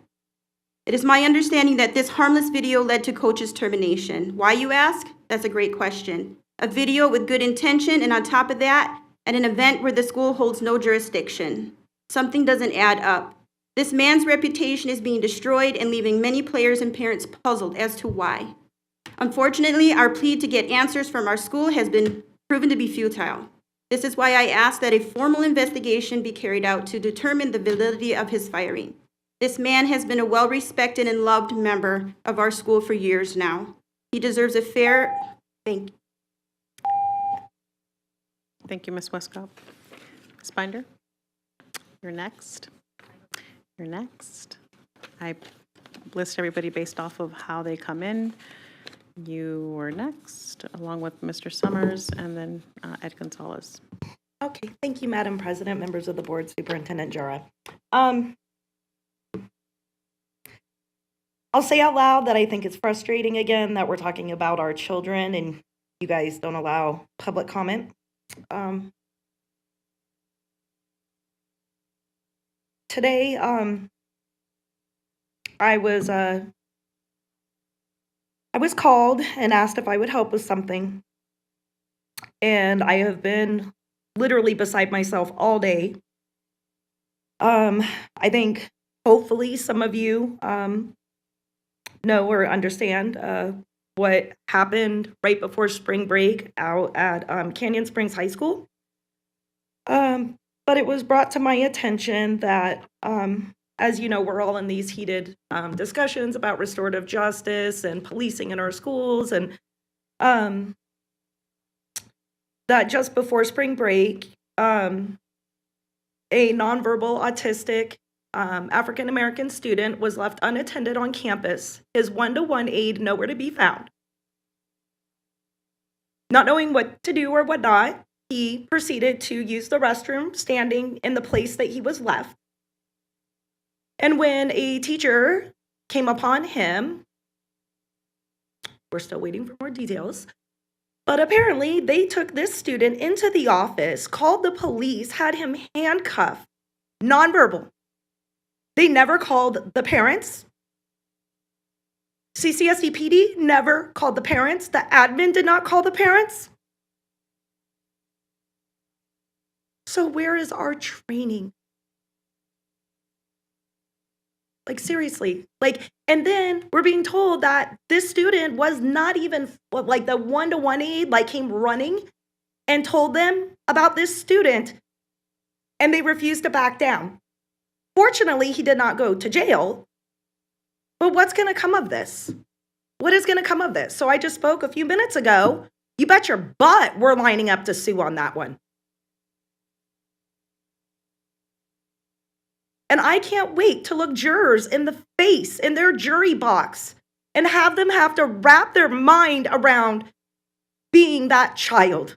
It is my understanding that this harmless video led to Coach's termination. Why, you ask? That's a great question. A video with good intention, and on top of that, at an event where the school holds no jurisdiction. Something doesn't add up. This man's reputation is being destroyed and leaving many players and parents puzzled as to why. Unfortunately, our plea to get answers from our school has been proven to be futile. This is why I ask that a formal investigation be carried out to determine the validity of his firing. This man has been a well-respected and loved member of our school for years now. He deserves a fair thank you. Thank you, Ms. Westcott. Ms. Binder? You're next. You're next. I list everybody based off of how they come in. You were next, along with Mr. Summers and then Ed Gonzalez. Okay, thank you, Madam President, members of the board, Superintendent Jara. I'll say out loud that I think it's frustrating again that we're talking about our children and you guys don't allow public comment. Today, I was called and asked if I would help with something. And I have been literally beside myself all day. I think hopefully some of you know or understand what happened right before spring break out at Canyon Springs High School. But it was brought to my attention that, as you know, we're all in these heated discussions about restorative justice and policing in our schools, and that just before spring break, a nonverbal autistic African-American student was left unattended on campus, his one-to-one aide nowhere to be found. Not knowing what to do or what not, he proceeded to use the restroom standing in the place that he was left. And when a teacher came upon him, we're still waiting for more details, but apparently they took this student into the office, called the police, had him handcuffed, nonverbal. They never called the parents. CCSD PD never called the parents. The admin did not call the parents. So where is our training? Like, seriously, and then we're being told that this student was not even, like, the one-to-one aide, came running and told them about this student, and they refused to back down. Fortunately, he did not go to jail, but what's going to come of this? What is going to come of this? So I just spoke a few minutes ago. You bet your butt we're lining up to sue on that one. And I can't wait to look jurors in the face in their jury box and have them have to wrap their mind around being that child.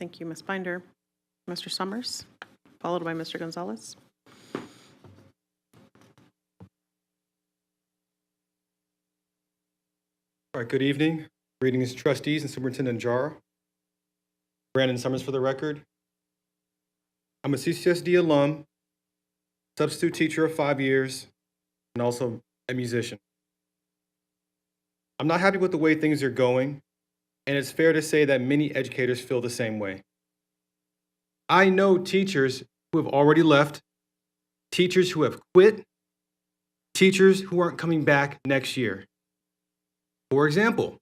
Thank you, Ms. Binder. Mr. Summers, followed by Mr. Gonzalez. All right, good evening. Greetings, trustees and Superintendent Jara. Brandon Summers for the record. I'm a CCSD alum, substitute teacher of 5 years, and also a musician. I'm not happy with the way things are going, and it's fair to say that many educators feel the same way. I know teachers who have already left, teachers who have quit, teachers who aren't coming back next year. For example,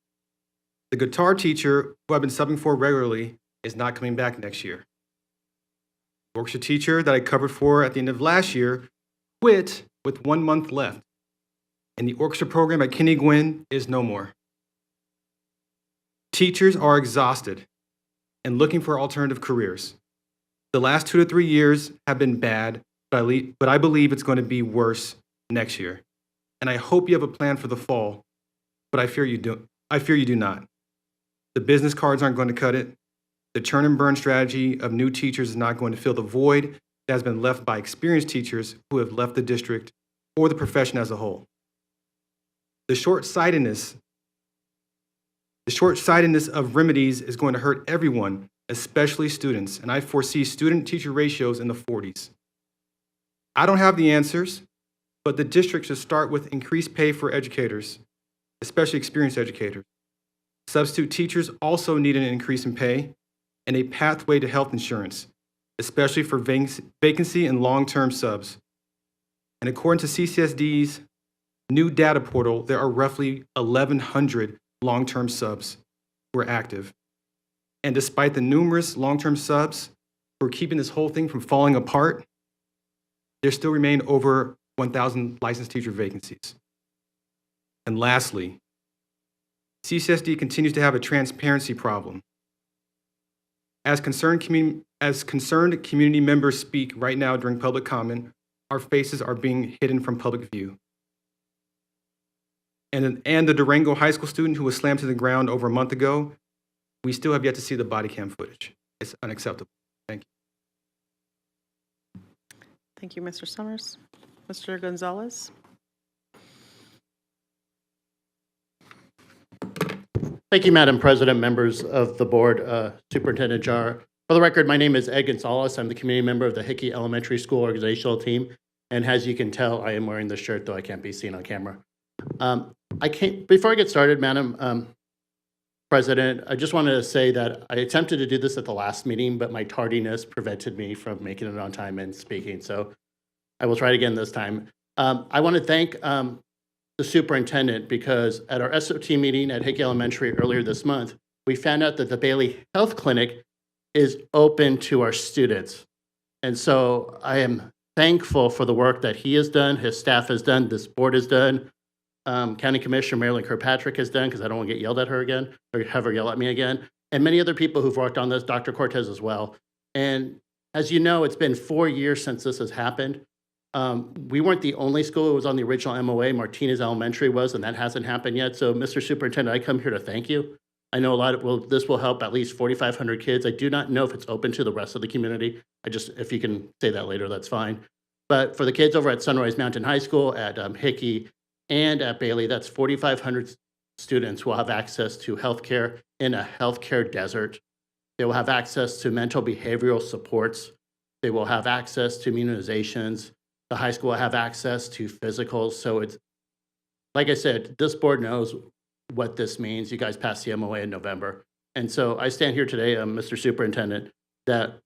the guitar teacher who I've been subbing for regularly is not coming back next year. The orchestra teacher that I covered for at the end of last year quit with 1 month left, and the orchestra program at Kenny Gwynn is no more. Teachers are exhausted and looking for alternative careers. The last 2 to 3 years have been bad, but I believe it's going to be worse next year. And I hope you have a plan for the fall, but I fear you do not. The business cards aren't going to cut it. The churn and burn strategy of new teachers is not going to fill the void that has been left by experienced teachers who have left the district or the profession as a whole. The short-sightedness of remedies is going to hurt everyone, especially students, and I foresee student-teacher ratios in the 40s. I don't have the answers, but the district should start with increased pay for educators, especially experienced educators. Substitute teachers also need an increase in pay and a pathway to health insurance, especially for vacancy and long-term subs. And according to CCSD's new data portal, there are roughly 1,100 long-term subs who are active. And despite the numerous long-term subs who are keeping this whole thing from falling apart, there still remain over 1,000 licensed teacher vacancies. And lastly, CCSD continues to have a transparency problem. As concerned community members speak right now during public comment, our faces are being hidden from public view. And the Durango High School student who was slammed to the ground over a month ago, we still have yet to see the body cam footage. It's unacceptable. Thank you. Thank you, Mr. Summers. Mr. Gonzalez. Thank you, Madam President, members of the board, Superintendent Jara. For the record, my name is Ed Gonzalez. I'm the community member of the Hickey Elementary School organizational team. And as you can tell, I am wearing this shirt, though I can't be seen on camera. Before I get started, Madam President, I just wanted to say that I attempted to do this at the last meeting, but my tardiness prevented me from making it on time and speaking. So I will try it again this time. I want to thank the superintendent because at our SOT meeting at Hickey Elementary earlier this month, we found out that the Bailey Health Clinic is open to our students. And so I am thankful for the work that he has done, his staff has done, this board has done, County Commissioner Marilyn Kirkpatrick has done, because I don't want to get yelled at her again, or have her yell at me again, and many other people who've worked on this, Dr. Cortez as well. And as you know, it's been 4 years since this has happened. We weren't the only school that was on the original MOA. Martinez Elementary was, and that hasn't happened yet. So, Mr. Superintendent, I come here to thank you. I know this will help at least 4,500 kids. I do not know if it's open to the rest of the community. If you can say that later, that's fine. But for the kids over at Sunrise Mountain High School, at Hickey, and at Bailey, that's 4,500 students who will have access to healthcare in a healthcare desert. They will have access to mental behavioral supports. They will have access to immunizations. The high school will have access to physicals. So it's, like I said, this board knows what this means. You guys passed the MOA in November. And so I stand here today, Mr. Superintendent, that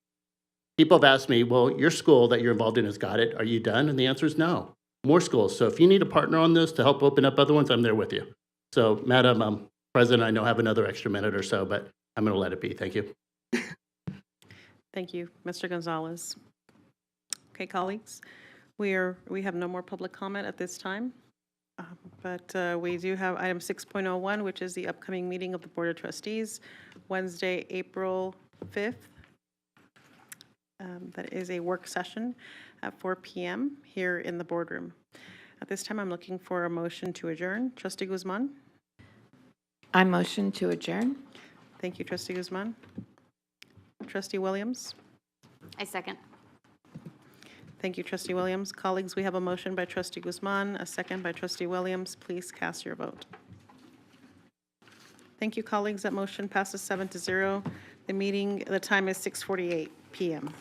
people have asked me, well, your school that you're involved in has got it. Are you done? And the answer is no. More schools. So if you need a partner on this to help open up other ones, I'm there with you. So, Madam President, I know I have another extra minute or so, but I'm going to let it be. Thank you. Thank you, Mr. Gonzalez. Okay, colleagues, we have no more public comment at this time, but we do have item 6.01, which is the upcoming meeting of the Board of Trustees, Wednesday, April 5th. That is a work session at 4 p.m. here in the boardroom. At this time, I'm looking for a motion to adjourn. Trustee Guzman? I motion to adjourn. Thank you, Trustee Guzman. Trustee Williams. I second. Thank you, Trustee Williams. Colleagues, we have a motion by Trustee Guzman, a second by Trustee Williams. Please cast your vote. Thank you, colleagues. That motion passes 7-0. The time is 6:48 p.m.